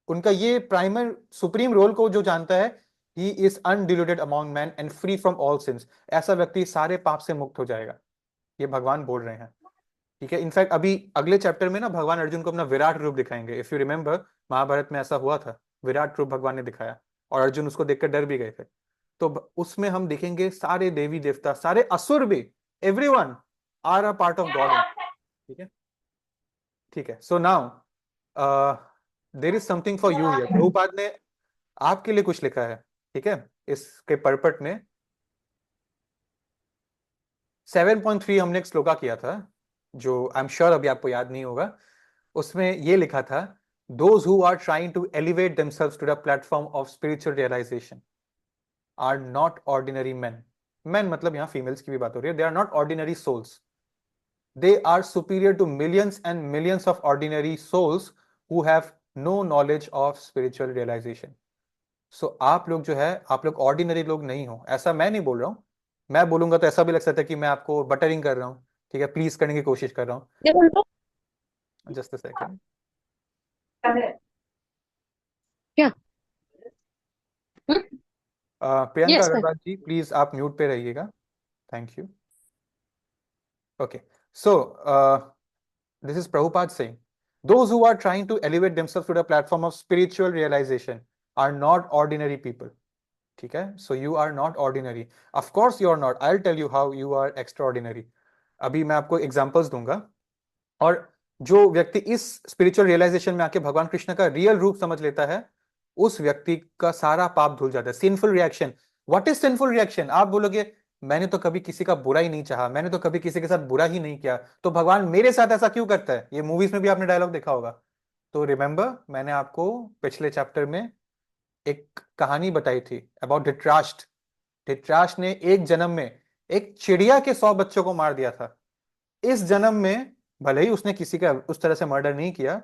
उनका ये प्राइमर सुप्रीम रोल को जो जानता है, he is undiluted among man and free from all sins. ऐसा व्यक्ति सारे पाप से मुक्त हो जाएगा, ये भगवान बोल रहे हैं, ठीक है। इनफैक्ट अभी अगले चैप्टर में ना भगवान अर्जुन को अपना विराट रूप दिखाएंगे। इफ यू रिमेंबर, महाभारत में ऐसा हुआ था, विराट रूप भगवान ने दिखाया और अर्जुन उसको देखकर डर भी गए थे। तो उसमें हम देखेंगे सारे देवी देवता, सारे असुर भी, everyone are a part of God, ठीक है, ठीक है। So now there is something for you here. Prabhupada ने आपके लिए कुछ लिखा है, ठीक है। इसके परपट में 7.3 हमने एक श्लोका किया था, जो आई एम श्योर अभी आपको याद नहीं होगा। उसमें ये लिखा था, those who are trying to elevate themselves to the platform of spiritual realization are not ordinary men. Men मतलब यहाँ females की भी बात हो रही है। They are not ordinary souls. They are superior to millions and millions of ordinary souls who have no knowledge of spiritual realization. So आप लोग जो है, आप लोग ordinary लोग नहीं हो, ऐसा मैं नहीं बोल रहा हूँ। मैं बोलूंगा तो ऐसा भी लग सकता है कि मैं आपको बटरिंग कर रहा हूँ, ठीक है, प्लीज करने की कोशिश कर रहा हूँ। Just a second. क्या प्रियंका अग्रवाल जी, प्लीज आप म्यूट पे रहिएगा, thank you. Okay, so this is Prabhupada Singh, those who are trying to elevate themselves to the platform of spiritual realization are not ordinary people, ठीक है। so you are not ordinary, of course you are not, I'll tell you how you are extraordinary। अभी मैं आपको examples दूंगा, और जो व्यक्ति इस स्पिरिचुअल रियलाइजेशन में आके भगवान कृष्ण का रियल रूप समझ लेता है, उस व्यक्ति का सारा पाप धुल जाता है। Sinful reaction, what is sinful reaction? आप बोलोगे मैंने तो कभी किसी का बुरा ही नहीं चाहा, मैंने तो कभी किसी के साथ बुरा ही नहीं किया, तो भगवान मेरे साथ ऐसा क्यों करता है? ये मूवीज में भी आपने डायलॉग देखा होगा। तो रिमेंबर, मैंने आपको पिछले चैप्टर में एक कहानी बताई थी अबाउट धृतराष्ट्र। धृतराष्ट्र ने एक जन्म में एक चिड़िया के 100 बच्चों को मार दिया था। इस जन्म में भले ही उसने किसी का उस तरह से मर्डर नहीं किया,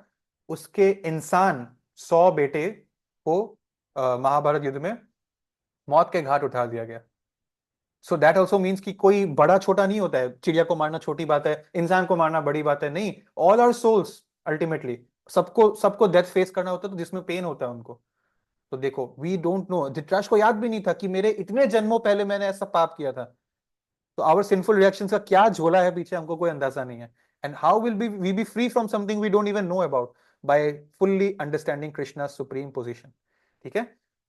उसके इंसान 100 बेटे को महाभारत युद्ध में मौत के घाट उठा दिया गया। सो दैट ऑल्सो मीन्स कि कोई बड़ा छोटा नहीं होता है, चिड़िया को मारना छोटी बात है, इंसान को मारना बड़ी बात है, नहीं। ऑल आर सोल्स अल्टीमेटली, सबको सबको डेथ फेस करना होता है, तो जिसमें पेन होता है उनको। तो देखो, वी डोंट नो, धृतराष्ट्र को याद भी नहीं था कि मेरे इतने जन्मों पहले मैंने ऐसा पाप किया था। तो आवर सिंफुल रिएक्शन का क्या झोला है पीछे, हमको कोई अंदाजा नहीं है। And how will be we be free from something we don't even know about by fully understanding Krishna supreme position. ठीक है।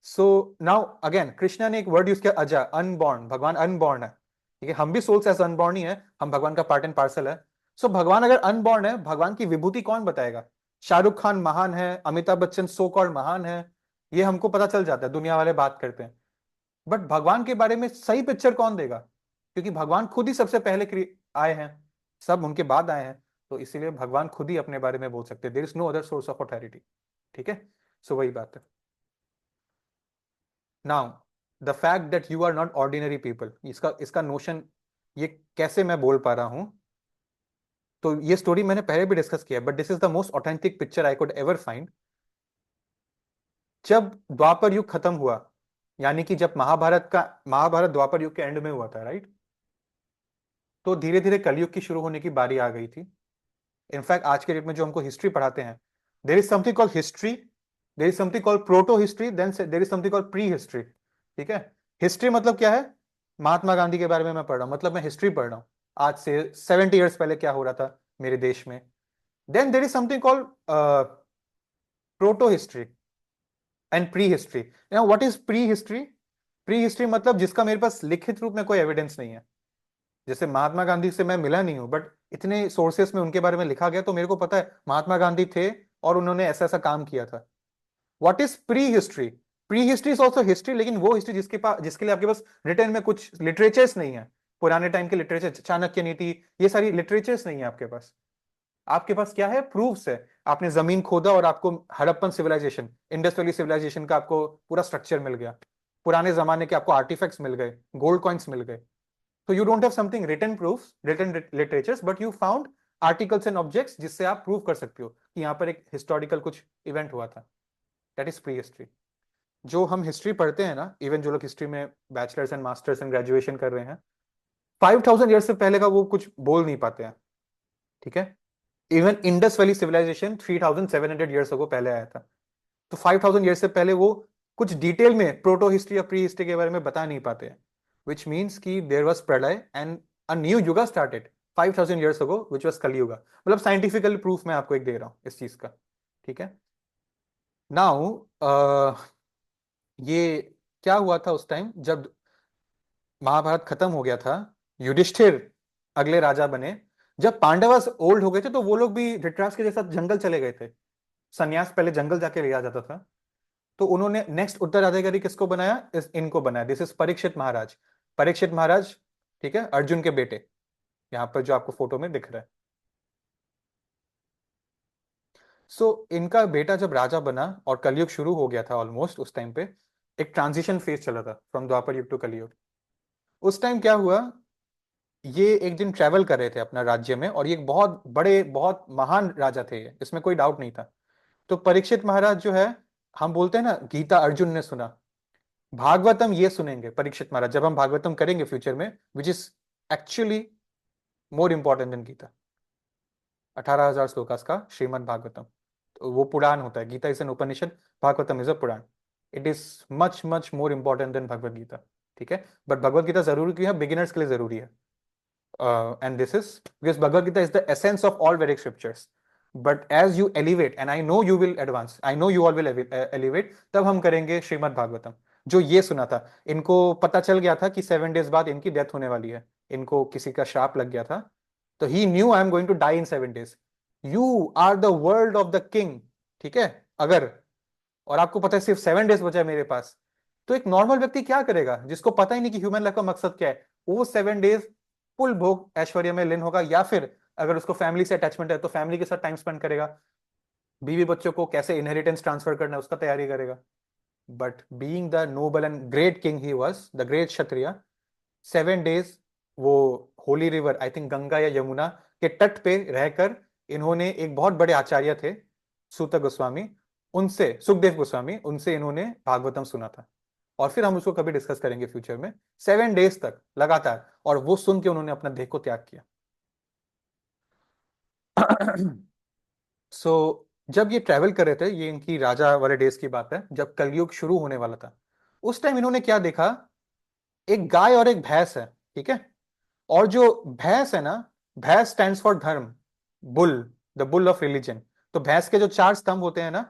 सो नाउ अगेन कृष्णा ने एक वर्ड यूज किया, अजा, अनबॉर्न, भगवान अनबॉर्न है। ठीक है, हम भी सोल्स एज अनबॉर्न ही है, हम भगवान का पार्ट एंड पार्सल है। सो भगवान अगर अनबॉर्न है, भगवान की विभूति कौन बताएगा? शाहरुख खान महान है, अमिताभ बच्चन सो कॉल्ड महान है, ये हमको पता चल जाता है, दुनिया वाले बात करते हैं। बट भगवान के बारे में सही पिक्चर कौन देगा? क्योंकि भगवान खुद ही सबसे पहले आए हैं, सब उनके बाद आए हैं, तो इसीलिए भगवान खुद ही अपने बारे में बोल सकते हैं। There is no other source of authority. ठीक है, सो वही बात है। Now the fact that you are not ordinary people, इसका इसका नोशन ये कैसे मैं बोल पा रहा हूं, तो ये स्टोरी मैंने पहले भी डिस्कस किया, but this is the most authentic picture I could ever find. जब द्वापर युग खत्म हुआ, यानी कि जब महाभारत द्वापर युग के एंड में हुआ था, राइट, तो धीरे धीरे कलयुग की शुरू होने की बारी आ गई थी। इनफैक्ट आज के डेट में जो हमको हिस्ट्री पढ़ाते हैं, there is something called history, there is something called proto history, then there is something called prehistory. ठीक है, हिस्ट्री मतलब क्या है? महात्मा गांधी के बारे में मैं पढ़ रहा हूं, मतलब मैं हिस्ट्री पढ़ रहा हूं, आज से 70 ईयर्स पहले क्या हो रहा था मेरे देश में। Then there is something called proto history and prehistory. What is prehistory? Prehistory मतलब जिसका मेरे पास लिखित रूप में कोई एविडेंस नहीं है। जैसे महात्मा गांधी से मैं मिला नहीं हूं, बट इतने सोर्सेस में उनके बारे में लिखा गया, तो मेरे को पता है महात्मा गांधी थे और उन्होंने ऐसा ऐसा काम किया था। What is prehistory? Pre history is also history, लेकिन वो हिस्ट्री जिसके लिए आपके पास रिटर्न में कुछ लिटरेचर्स नहीं है। पुराने टाइम के लिटरेचर, चाणक्य नीति, ये सारी लिटरेचर्स नहीं है आपके पास। आपके पास क्या है? प्रूफ्स है। आपने जमीन खोदा और आपको Harappan civilisation, Indus valley civilisation का आपको पूरा स्ट्रक्चर मिल गया, पुराने जमाने के आपको आर्टिफैक्ट्स मिल गए, गोल्ड कॉइन्स मिल गए। So you don't have something written proofs, written literatures, but you found articles and objects जिससे आप प्रूव कर सकते हो कि यहाँ पर एक हिस्टोरिकल कुछ इवेंट हुआ था। That is pre history. जो हम हिस्ट्री पढ़ते हैं ना, इवन जो लोग हिस्ट्री में bachelors and masters and graduation कर रहे हैं, 5000 ईयर्स से पहले का वो कुछ बोल नहीं पाते हैं। ठीक है, even Indus valley civilisation 3700 years ago पहले आया था, तो 5000 ईयर्स से पहले वो कुछ डिटेल में प्रोटो हिस्ट्री या प्री हिस्ट्री के बारे में बता नहीं पाते हैं। which means कि there was प्रलय and a new yuga started 5000 years ago, which was कली युगा। मतलब साइंटिफिकल प्रूफ मैं आपको एक दे रहा हूं इस चीज का। ठीक है, नाउ ये क्या हुआ था उस टाइम जब महाभारत खत्म हो गया था, युधिष्ठिर अगले राजा बने। जब पांडवस ओल्ड हो गए थे, तो वो लोग भी धृतराष्ट्र के जैसा जंगल चले गए थे। सन्यास पहले जंगल जाके लिया जाता था, तो उन्होंने नेक्स्ट उत्तराधिकारी किसको बनाया? इनको बनाया। दिस इज परीक्षित महाराज। परीक्षित महाराज, ठीक है, अर्जुन के बेटे, यहां पर जो आपको फोटो में दिख रहा है। इनका बेटा जब राजा बना और कलयुग शुरू हो गया था ऑलमोस्ट, उस टाइम पे एक ट्रांजिशन फेज चला था फ्रॉम द्वापर युग टू कलयुग। उस टाइम क्या हुआ, ये एक दिन ट्रेवल कर रहे थे अपना राज्य में, और ये एक बहुत बड़े बहुत महान राजा थे, इसमें कोई डाउट नहीं था। तो परीक्षित महाराज जो है, हम बोलते हैं ना गीता अर्जुन ने सुना, भागवतम ये सुनेंगे परीक्षित महाराज जब हम भागवतम करेंगे फ्यूचर में, which is actually more important than Gita. 18,000 shlokas का श्रीमद् भागवतम, तो वो पुराण होता है। Gita is an Upanishad, Bhagavatam is a Purana. It is much much more important than Bhagavad Gita. ठीक है, बट भगवद गीता जरूरी क्यों है? बिगिनर्स के लिए जरूरी है। And this is because Bhagavad Gita is the essence of all Vedic scriptures. But as you elevate, and I know you will advance, I know you all will elevate, तब हम करेंगे श्रीमद् भागवतम। जो ये सुना था, इनको पता चल गया था कि 7 डेज बाद इनकी डेथ होने वाली है, इनको किसी का श्राप लग गया था, तो he knew I am going to die in 7 days. You are the world of the king. ठीक है, अगर, और आपको पता है सिर्फ 7 डेज बचा है मेरे पास, तो एक नॉर्मल व्यक्ति क्या करेगा जिसको पता ही नहीं कि ह्यूमन लाइफ का मकसद क्या है? वो 7 डेज फुल भोग ऐश्वर्य में लीन होगा, या फिर अगर उसको फैमिली से अटैचमेंट है तो फैमिली के साथ टाइम स्पेंड करेगा, बीवी बच्चों को कैसे इनहेरिटेंस ट्रांसफर करना है उसका तैयारी करेगा। But being the noble and great king he was, the great Kshatriya, 7 days वो holy river, I think Ganga या यमुना के तट पे रहकर, इन्होंने, एक बहुत बड़े आचार्य थे, सूत गोस्वामी, उनसे सुखदेव गोस्वामी, उनसे इन्होंने भागवतम सुना था। और फिर हम उसको कभी डिस्कस करेंगे फ्यूचर में, 7 डेज तक लगातार, और वो सुन के उन्होंने अपना देह को त्याग किया। सो जब ये ट्रैवल कर रहे थे, ये इनकी राजा वाले डेज की बात है, जब कलयुग शुरू होने वाला था, उस टाइम इन्होंने क्या देखा, एक गाय और एक भैंस है, ठीक है। और जो भैंस है ना, भैंस स्टैंड्स फॉर धर्म, bull, the bull of religion. तो भैंस के जो 4 स्तंभ होते हैं ना,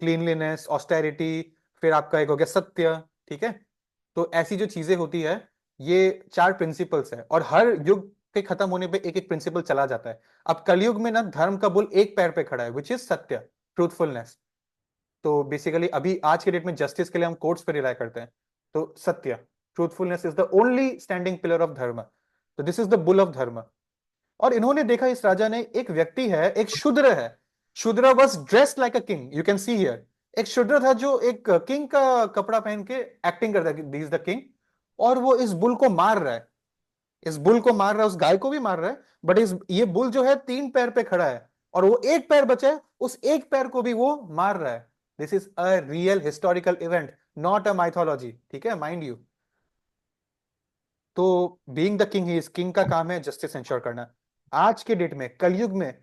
क्लीनलीनेस, ऑस्टेरिटी, फिर आपका एक हो गया सत्य, ठीक है। तो ऐसी जो चीजें होती है, ये 4 प्रिंसिपल्स है, और हर युग के खत्म होने पे एक एक प्रिंसिपल चला जाता है। अब कलयुग में ना धर्म का बुल एक पैर पे खड़ा है, विच इज सत्य, ट्रूथफुलनेस। तो बेसिकली अभी आज के डेट में जस्टिस के लिए हम कोर्ट्स पे रिलाय करते हैं, तो सत्य, truthfulness is the only standing pillar of धर्म। तो this is the bull of धर्म। और इन्होंने देखा, इस राजा ने, एक व्यक्ति है, एक शूद्र है, शूद्र was dressed like a king, you can see here. एक शूद्र था जो एक किंग का कपड़ा पहन के एक्टिंग करता है, दिस इज द किंग। और वो इस बुल को मार रहा है, इस बुल को मार रहा है, उस गाय को भी मार रहा है, बट इस ये बुल जो है 3 पैर पे खड़ा है, और वो एक पैर बचा है, उस एक पैर को भी वो मार रहा है। This is a real historical event, not a mythology, ठीक है, माइंड यू। तो being the king, he is king का काम है जस्टिस इंश्योर करना। आज के डेट में कलयुग में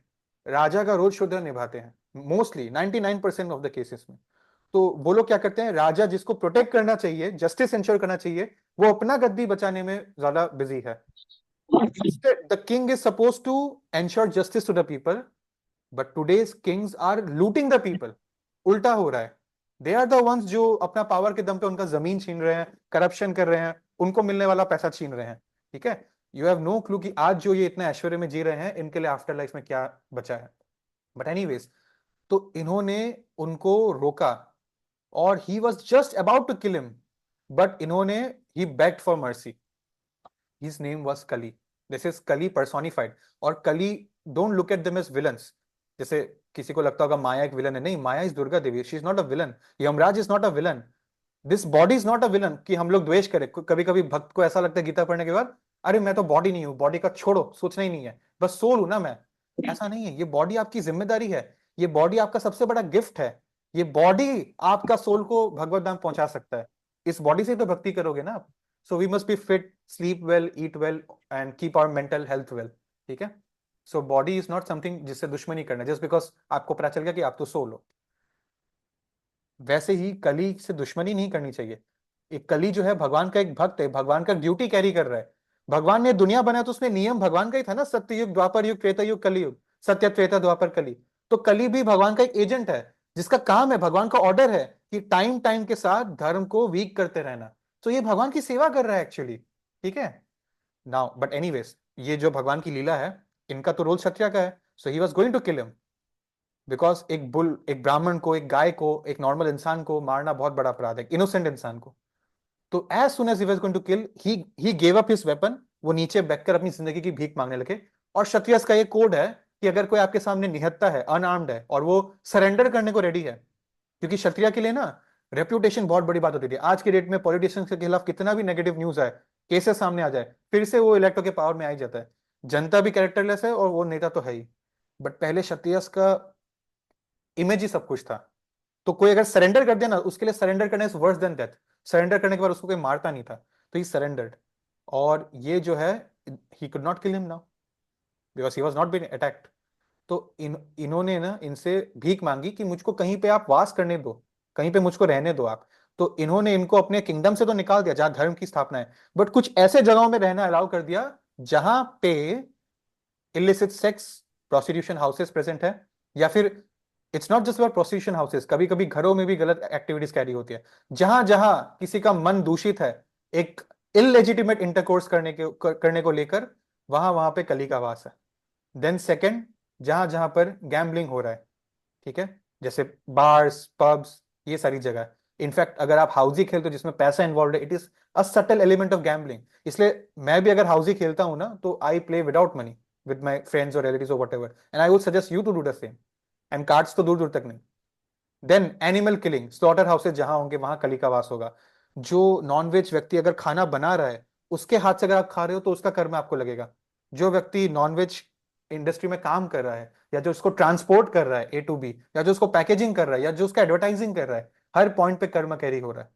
राजा का रोल शूद्र निभाते हैं, मोस्टली 99% ऑफ द केसेस में। तो वो लोग क्या करते हैं, राजा जिसको प्रोटेक्ट करना चाहिए, जस्टिस इंश्योर करना चाहिए, वो अपना गद्दी बचाने में ज्यादा बिजी है। Instead, the king is supposed to ensure justice to the people, but today's kings are looting the people. उल्टा हो रहा है, दे आर द वंस जो अपना पावर के दम पे उनका जमीन छीन रहे हैं, करप्शन कर रहे हैं, उनको मिलने वाला पैसा छीन रहे हैं, ठीक है। यू हैव नो क्लू कि आज जो ये इतने ऐश्वर्य में जी रहे हैं, इनके लिए आफ्टर लाइफ में क्या बचा है। बट एनीवेज, तो इन्होंने उनको रोका, और he was just about to kill him, but इन्होंने, he begged for mercy. His name was Kali. This is Kali personified. और कली, don't look at them as villains. जैसे किसी को लगता होगा माया एक विलन है, नहीं, Maya is Durga Devi, she is not a villain. Yamraj is not a villain, this body is not a villain कि हम लोग द्वेष करें। कभी कभी भक्त को ऐसा लगता है गीता पढ़ने के बाद, अरे मैं तो बॉडी नहीं हूं, बॉडी का छोड़ो, सोचना ही नहीं है, बस सोल हूं ना मैं। ऐसा नहीं है, ये बॉडी आपकी जिम्मेदारी है, ये बॉडी आपका सबसे बड़ा गिफ्ट है, ये बॉडी आपका सोल को भगवत धाम पहुंचा सकता है। इस बॉडी से तो भक्ति करोगे ना आप। So we must be fit, sleep well, eat well, and keep our mental health well, ठीक है। So body is not something जिससे दुश्मनी करना, जस्ट बिकॉज आपको पता चल गया कि आप तो सोल हो। वैसे ही कली से दुश्मनी नहीं करनी चाहिए। एक कली जो है भगवान का एक भक्त है, भगवान का ड्यूटी कैरी कर रहा है। भगवान ने दुनिया बनाया तो उसमें नियम भगवान का ही था ना, सत्ययुग, द्वापर युग, त्रेता युग, कलयुग, सत्य, त्रेता, द्वापर, कली। तो कली भी भगवान का एक एजेंट है, जिसका काम है, भगवान का ऑर्डर है कि टाइम टाइम के साथ धर्म को वीक करते रहना। तो ये भगवान की सेवा कर रहा है एक्चुअली, ठीक है। नाउ बट एनीवेज, ये जो भगवान की लीला है, इनका तो रोल क्षत्रिय का है, so he was going to kill him. Because एक बुल, एक ब्राह्मण को, एक गाय को, एक नॉर्मल इंसान को मारना बहुत बड़ा अपराध है, इनोसेंट इंसान को। तो as soon as he was going to kill, he gave up his weapon, वो नीचे बैठकर अपनी जिंदगी की भीख मांगने लगे। और क्षत्रिय का ये कोड है कि अगर कोई आपके सामने निहत्था है, अनआर्म्ड है, और वो सरेंडर करने को रेडी है, क्योंकि क्षत्रिय के लिए ना रेप्यूटेशन बहुत बड़ी बात होती थी। आज के डेट में पॉलिटिशियंस के खिलाफ कितना भी नेगेटिव न्यूज आए, केसेस सामने आ जाए, फिर से वो इलेक्ट होकर पावर में आ ही जाता है। जनता भी कैरेक्टरलेस है, और वो नेता तो है ही। बट पहले क्षत्रिय का इमेज ही सब कुछ था। तो कोई अगर सरेंडर कर दिया ना, उसके लिए सरेंडर करना is worse than death. Surrender करने के बाद उसको कोई मारता नहीं था, तो ही सरेंडर्ड। और ये जो है, he could not kill him now because he was not been attacked. तो इन्होंने ना इनसे भीख मांगी कि मुझको कहीं पे आप वास करने दो, कहीं पे मुझको रहने दो आप। तो इन्होंने इनको अपने किंगडम से तो निकाल दिया जहां धर्म की स्थापना है, बट कुछ ऐसे जगहों में रहना अलाउ कर दिया जहां पे illicit sex, prostitution houses present है, या फिर it's not just about prostitution houses, कभी कभी घरों में भी गलत एक्टिविटीज कैरी होती है। जहां जहां किसी का मन दूषित है, एक इलेजिटिमेट इंटरकोर्स करने को लेकर, वहां वहां पे कली का वास है। देन सेकंड, जहां जहां पर गैम्बलिंग हो रहा है, ठीक है, जैसे बार्स, पब्स, ये सारी जगह। इनफैक्ट अगर आप हाउजी खेलते हो जिसमें पैसा इन्वॉल्व है, it is a subtle element of gambling. इसलिए मैं भी अगर हाउजी खेलता हूं ना, तो I play without money with my friends और रिलेटिव्स और whatever, and I would suggest you to do the same. And cards तो दूर दूर तक नहीं। Then animal killing, slaughter houses जहां होंगे वहां कली का वास होगा। जो नॉनवेज व्यक्ति अगर खाना बना रहा है, उसके हाथ से अगर आप खा रहे हो तो उसका कर्म आपको लगेगा। जो व्यक्ति नॉनवेज इंडस्ट्री में काम कर रहा है, या जो उसको ट्रांसपोर्ट कर रहा है ए टू बी, या जो उसको पैकेजिंग कर रहा है, या जो उसका एडवर्टाइजिंग कर रहा है, हर पॉइंट पे कर्म कैरी हो रहा है,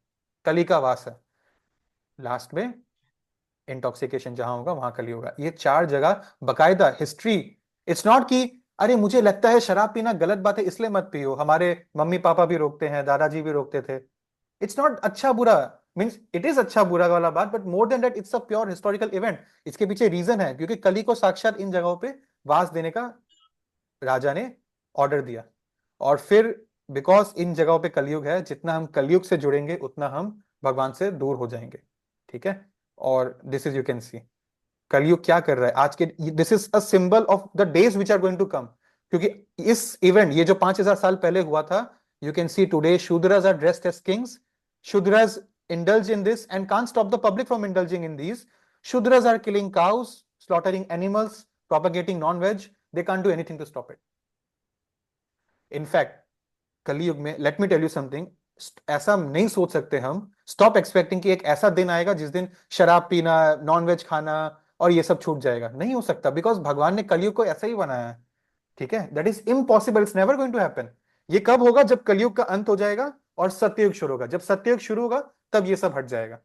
कली का वास है। लास्ट में इंटॉक्सिकेशन जहां होगा वहां कली होगा। ये चार जगह बकायदा हिस्ट्री। इट्स नॉट कि अरे मुझे लगता है शराब पीना गलत बात है इसलिए मत पियो, हमारे मम्मी पापा भी रोकते हैं, दादाजी भी रोकते थे। इट्स नॉट अच्छा बुरा, मीन्स इट इज अच्छा बुरा वाला बात, but more than that it's a pure historical event. इसके पीछे रीजन है, क्योंकि कली को साक्षात इन जगहों पे वास देने का राजा ने ऑर्डर दिया। और फिर बिकॉज इन जगहों पे कलयुग है, जितना हम कलयुग से जुड़ेंगे उतना हम भगवान से दूर हो जाएंगे। ठीक है। और this is, you can see Kaliyuga क्या कर रहा है आज के, this is a symbol of the days which are going to come. क्योंकि इस इवेंट, ये जो 5000 साल पहले हुआ था, you can see today Shudras are dressed as kings, Shudras indulge in this and can't stop the public from indulging in these. Shudras are killing cows, slaughtering animals, propagating non-veg. They can't do anything to stop it. In fact, Kaliyuga में let me tell you something, ऐसा नहीं सोच सकते हम, stop expecting कि एक ऐसा दिन आएगा जिस दिन शराब पीना, नॉनवेज खाना और ये सब छूट जाएगा। नहीं हो सकता, बिकॉज भगवान ने कलयुग को ऐसा ही बनाया है। ठीक है, that is impossible, it's never going to happen. ये कब होगा? जब कलयुग का अंत हो जाएगा और सत्ययुग शुरू होगा। जब सत्ययुग शुरू होगा तब ये सब हट जाएगा।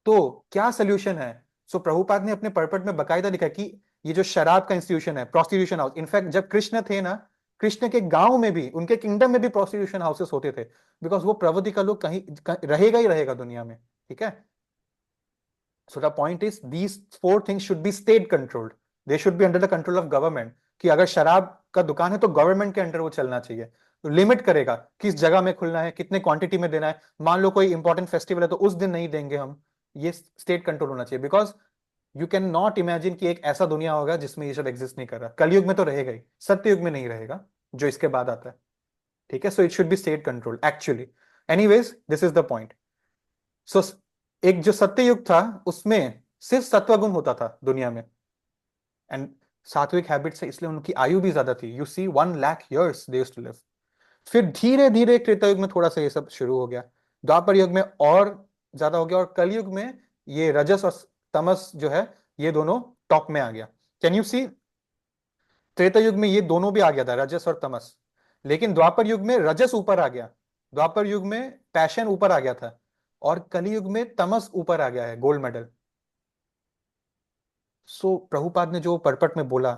तो क्या सोल्यूशन है? सो प्रभुपाद ने अपने पर्पट में बकायदा लिखा कि ये जो शराब का इंस्टीट्यूशन है, प्रोस्टिट्यूशन हाउस, इनफैक्ट जब कृष्ण थे ना, कृष्ण के गांव में भी, उनके किंगडम में भी प्रोस्टिट्यूशन हाउसेस होते थे, बिकॉज वो प्रवृत्ति का लोग कहीं रहेगा ही रहेगा दुनिया में। ठीक है। So the point is these four things should be state controlled, they should be under the control of government. कि अगर शराब का दुकान है तो गवर्नमेंट के अंडर वो चलना चाहिए। तो लिमिट करेगा किस जगह में खुलना है, कितने क्वांटिटी में देना है। मान लो कोई इंपॉर्टेंट फेस्टिवल है तो उस दिन नहीं देंगे हम। ये स्टेट कंट्रोल होना चाहिए, because you can not imagine कि एक ऐसा दुनिया होगा जिसमें ये सब एग्जिस्ट नहीं कर रहा। कलयुग में तो रहेगा ही, सत्ययुग में नहीं रहेगा जो इसके बाद आता है। ठीक है। So it should be state control actually. Anyways, this is the point. So एक जो सत्ययुग था उसमें सिर्फ सत्वगुण होता था दुनिया में, एंड सात्विक हैबिट से, इसलिए उनकी आयु भी ज्यादा थी। You see 1 lakh years they used to live. फिर धीरे धीरे त्रेता युग में थोड़ा सा ये सब शुरू हो गया, द्वापर युग में और ज्यादा हो गया, और कलयुग में ये रजस और तमस जो है ये दोनों टॉप में आ गया। कैन यू सी, त्रेता युग में ये दोनों भी आ गया था, रजस और तमस। लेकिन द्वापर युग में रजस ऊपर आ गया, द्वापर युग में पैशन ऊपर आ गया था, और कलयुग में तमस ऊपर आ गया है, गोल्ड मेडल। सो प्रभुपाद ने जो पर्पट में बोला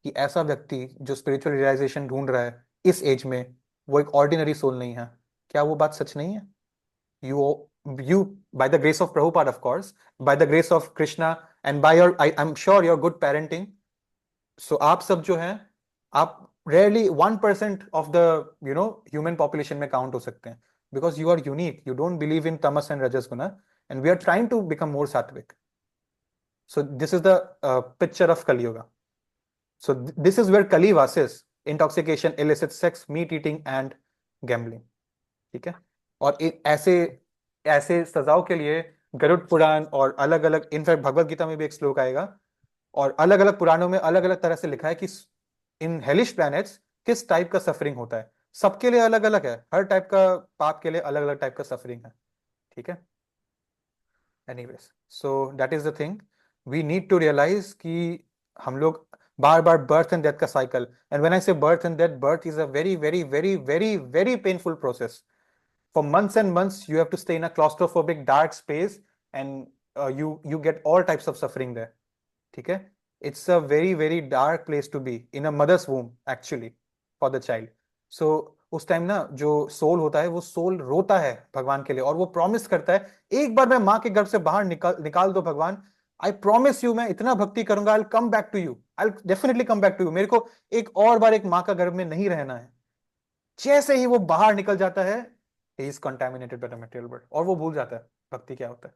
कि ऐसा व्यक्ति जो स्पिरिचुअल रियलाइजेशन ढूंढ रहा है इस एज में, वो एक ऑर्डिनरी सोल नहीं है। क्या वो बात सच नहीं है? you by the grace of Prabhupada, of course, by the grace of Krishna, and by your I'm sure your good parenting, so आप सब जो हैं, आप rarely 1% of the human population में count हो सकते हैं, because you are unique, you don't believe in tamas and rajas guna, and we are trying to become more sattvic. So this is the picture of Kali Yuga. So this is where Kali vases, intoxication, illicit sex, meat eating and gambling. ठीक है। और ऐसे ऐसे सजाओं के लिए गरुड़ पुराण और अलग अलग, इनफैक्ट भगवत गीता में भी एक श्लोक आएगा, और अलग अलग पुराणों में अलग अलग तरह से लिखा है कि इन हेलिश प्लैनेट्स किस टाइप का सफरिंग होता है। सबके लिए अलग अलग है, हर टाइप का पाप के लिए अलग अलग टाइप का सफरिंग है। ठीक है। Anyways, so that is the thing, we need to realise कि हम लोग बार बार बर्थ एंड डेथ का cycle, and when I say birth and death, birth is a very very very very very painful process. For months and months you have to stay in a claustrophobic dark space, and you get all types of suffering there. ठीक है। It's a very very dark place to be in a mother's womb actually for the child. So उस time ना जो soul होता है वो soul रोता है भगवान के लिए, और वो प्रॉमिस करता है, एक बार मैं माँ के गर्भ से बाहर निकाल दो भगवान, आई प्रॉमिस यू, मैं इतना भक्ति करूंगा, I come back to you, I definitely come back to you, मेरे को एक और बार एक माँ का गर्भ में नहीं रहना है। जैसे ही वो बाहर निकल जाता है, he is contaminated by the material world, और वो भूल जाता है भक्ति क्या होता है।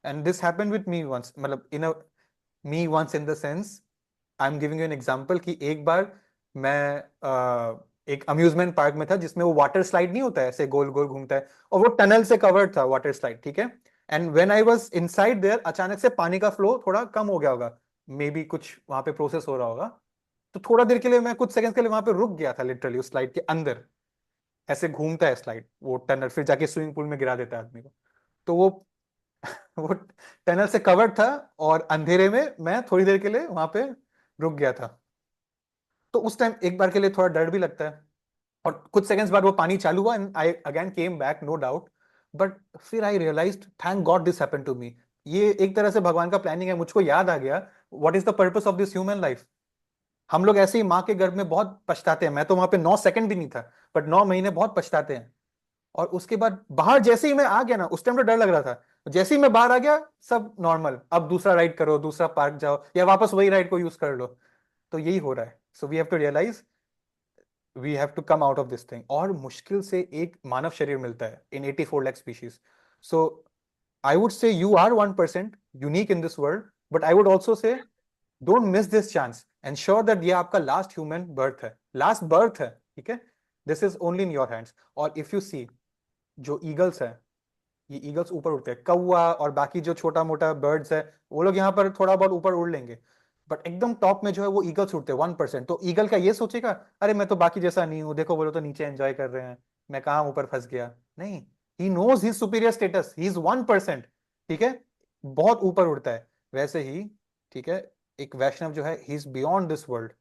and this happened with me once, मतलब in a me once in the sense, I'm giving you an example कि एक बार मैं एक अम्यूजमेंट पार्क में था जिसमें वो वाटर स्लाइड नहीं होता है, ऐसे गोल गोल घूमता है, और वो टनल से कवर्ड था वाटर स्लाइड। ठीक है। And when I was inside there, अचानक से पानी का फ्लो थोड़ा कम हो गया होगा, मे बी कुछ वहां पे प्रोसेस हो रहा होगा, तो थोड़ा देर के लिए मैं कुछ सेकंड्स के लिए वहां पे रुक गया था, लिटरली उस स्लाइड के अंदर। ऐसे घूमता है स्लाइड वो टनल, फिर जाके स्विमिंग पूल में गिरा देता है आदमी को। तो वो वो टनल से कवर्ड था, और अंधेरे में मैं थोड़ी देर के लिए वहां पे रुक गया था। तो उस टाइम एक बार के लिए थोड़ा डर भी लगता है, और कुछ सेकंड्स बाद वो पानी चालू हुआ and I again came back, no doubt. But फिर I realised, thank God this happened to me. ये एक तरह से भगवान का प्लानिंग है। मुझको याद आ गया what is the purpose of this human life. हम लोग ऐसे ही माँ के गर्भ में बहुत पछताते हैं, मैं तो वहां पे 9 सेकंड भी नहीं था, बट 9 महीने बहुत पछताते हैं। और उसके बाद बाहर जैसे ही मैं आ गया ना, उस टाइम तो डर लग रहा था, जैसे ही मैं बाहर आ गया सब नॉर्मल, अब दूसरा राइड करो, दूसरा पार्क जाओ, या वापस वही राइड को यूज कर लो। तो यही हो रहा है। So we have to realise, we have to come out of this thing. और मुश्किल से एक मानव शरीर मिलता है in 84 lakh species. So I would say you are 1% unique in this world, but I would also say don't miss this chance, ensure that ये आपका लास्ट ह्यूमन बर्थ है, लास्ट बर्थ है, ठीक है। This is only in your hands. और if you सी, जो eagles है, ये ईगल्स ऊपर उड़ते हैं, कौवा और बाकी जो छोटा मोटा बर्ड्स है वो लोग यहाँ पर थोड़ा बहुत ऊपर उड़ लेंगे, बट एकदम टॉप में जो है वो ईगल्स उड़ते हैं 1%। तो ईगल का ये सोचेगा, अरे मैं तो बाकी जैसा नहीं हूँ, देखो वो लोग तो नीचे एंजॉय कर रहे हैं, मैं कहाँ ऊपर फंस गया। नहीं, he knows his superior status, he is 1%, ठीक है, बहुत ऊपर उड़ता है। वैसे ही, ठीक है, एक वैष्णव जो है, he is beyond this world.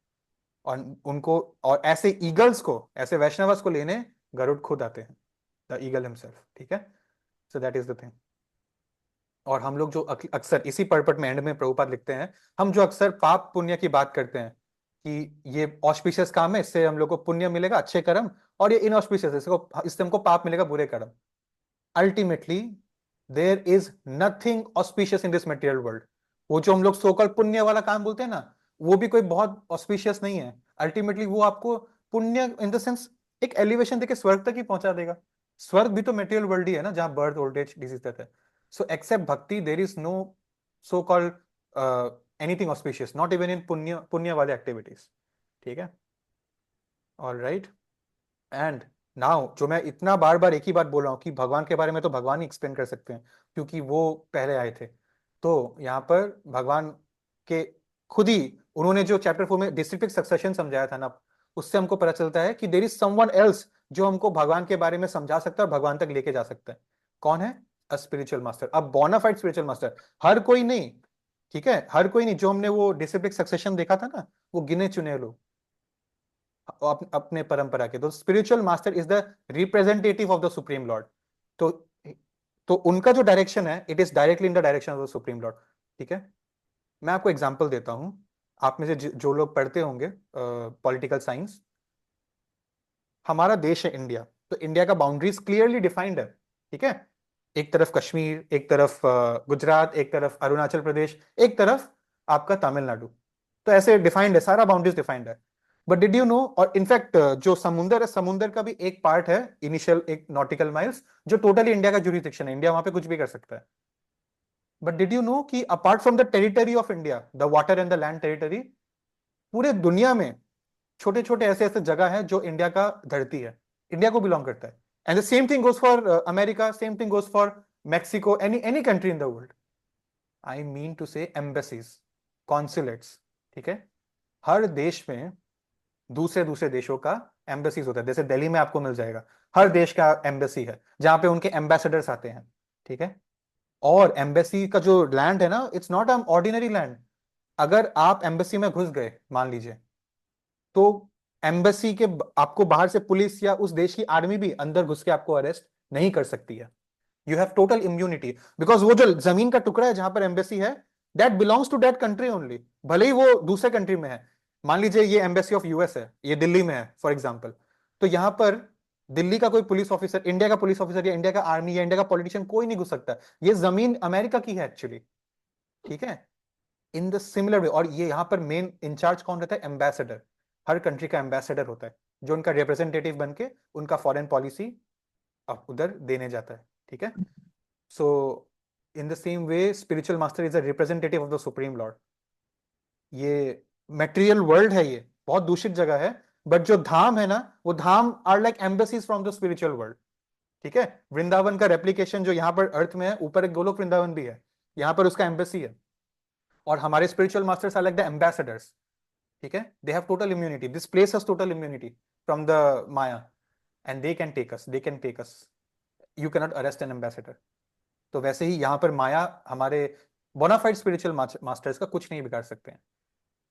और उनको, और ऐसे ईगल्स को, ऐसे वैष्णवस को लेने गरुड़ खुद आते हैं, द ईगल हिमसेल्फ, ठीक है। सो दैट इज द थिंग। और हम लोग जो अक्सर इसी पर्पट में एंड में प्रभुपाद लिखते हैं, हम जो अक्सर पाप पुण्य की बात करते हैं कि ये ऑस्पिशियस काम है, इससे हम लोग को पुण्य मिलेगा, अच्छे कर्म, और ये इनऑस्पिशियस है, इससे हमको पाप मिलेगा, बुरे कर्म। Ultimately there is nothing auspicious in this material world. वो जो हम लोग सोकल पुण्य वाला काम बोलते हैं ना, वो भी कोई बहुत ऑस्पिशियस नहीं है। अल्टीमेटली वो आपको पुण्य इन द सेंस एक एलिवेशन देके स्वर्ग तक ही पहुंचा देगा। स्वर्ग भी तो मटेरियल वर्ल्ड ही है ना, जहां बर्थ, ओल्ड एज, डिजीज रहता है। सो एक्सेप्ट भक्ति, there is no so called anything auspicious, not even in punya, पुण्य वाले एक्टिविटीज, ठीक है। All right. एंड नाउ जो मैं इतना बार बार एक ही बात बोल रहा हूँ कि भगवान के बारे में तो भगवान ही एक्सप्लेन कर सकते हैं, क्योंकि वो पहले आए थे। तो यहाँ पर भगवान के खुद ही, उन्होंने जो चैप्टर 4 में डिस्ट्रिक्ट सक्सेशन समझाया था ना, उससे हमको पता चलता है कि देर इज समवन एल्स जो हमको भगवान के बारे में समझा सकता है और भगवान तक लेके जा सकता है। कौन है? A spiritual master, a bona fide spiritual master. हर कोई नहीं, ठीक है, हर कोई नहीं। जो हमने वो डिस्ट्रिक्ट सक्सेशन देखा था ना, वो गिने चुने लोग अपने परंपरा के। तो spiritual master is the representative of the supreme Lord. तो उनका जो डायरेक्शन है, it is directly in the direction of the supreme Lord, ठीक है। मैं आपको एग्जांपल देता हूं। आप में से जो लोग पढ़ते होंगे पॉलिटिकल साइंस, हमारा देश है इंडिया, तो इंडिया का बाउंड्रीज क्लियरली डिफाइंड है, ठीक है। एक तरफ कश्मीर, एक तरफ गुजरात, एक तरफ अरुणाचल प्रदेश, एक तरफ आपका तमिलनाडु। तो ऐसे डिफाइंड है, सारा बाउंड्रीज डिफाइंड है। बट डिड यू नो, और इनफैक्ट जो समुंदर है, समुंदर का भी एक पार्ट है, इनिशियल एक नॉटिकल माइल्स, जो टोटली इंडिया का जुरिडिक्शन है, इंडिया वहां पे कुछ भी कर सकता है। बट डिड यू नो कि apart from the territory of India, the water and the land territory, पूरे दुनिया में छोटे छोटे ऐसे ऐसे जगह है जो इंडिया का धरती है, इंडिया को बिलोंग करता है। And the same thing goes for America, same thing goes for Mexico, any any country in the world. I mean to say embassies, consulates, ठीक है। हर देश में दूसरे दूसरे देशों का एम्बेसीज होता है। जैसे दिल्ली में आपको मिल जाएगा, हर देश का एम्बेसी है, जहां पे उनके एम्बेसडर्स आते हैं, ठीक है। और एम्बेसी का जो लैंड है ना, it's not an ordinary land. अगर आप एम्बेसी में घुस गए मान लीजिए, तो एम्बेसी के आपको बाहर से पुलिस या उस देश की आर्मी भी अंदर घुस के आपको अरेस्ट नहीं कर सकती है। You have total immunity, because वो जो जमीन का टुकड़ा है जहां पर एम्बेसी है, that belongs to that country only, भले ही वो दूसरे कंट्री में है। मान लीजिए ये एम्बेसी ऑफ यूएस है, ये दिल्ली में है फॉर एग्जाम्पल, तो यहां पर दिल्ली का कोई पुलिस ऑफिसर, इंडिया का पुलिस ऑफिसर या इंडिया का आर्मी या इंडिया का पॉलिटिशियन कोई नहीं घुस सकता। ये जमीन अमेरिका की है एक्चुअली, ठीक है। इन द सिमिलर वे, और ये यहां पर मेन इंचार्ज कौन रहता है? एम्बेसडर। हर कंट्री का एम्बेसडर होता है, जो उनका रिप्रेजेंटेटिव बन के उनका फॉरेन पॉलिसी अब उधर देने जाता है, ठीक है। So in the same way spiritual master is a representative of the supreme lord. ये मटेरियल वर्ल्ड है, ये बहुत दूषित जगह है, बट जो धाम है ना, वो dham are like embassies from the spiritual world, ठीक है। वृंदावन का रेप्लिकेशन जो यहाँ पर अर्थ में है, ऊपर एक गोलोक वृंदावन भी है, यहाँ पर उसका एम्बेसी है। और हमारे spiritual masters are like the ambassadors, ठीक है। They have total immunity, this place has total immunity from the maya, and they can take us, they can take us. You can not arrest an ambassador. तो वैसे ही यहाँ पर माया हमारे bonafide spiritual masters का कुछ नहीं बिगाड़ सकते हैं।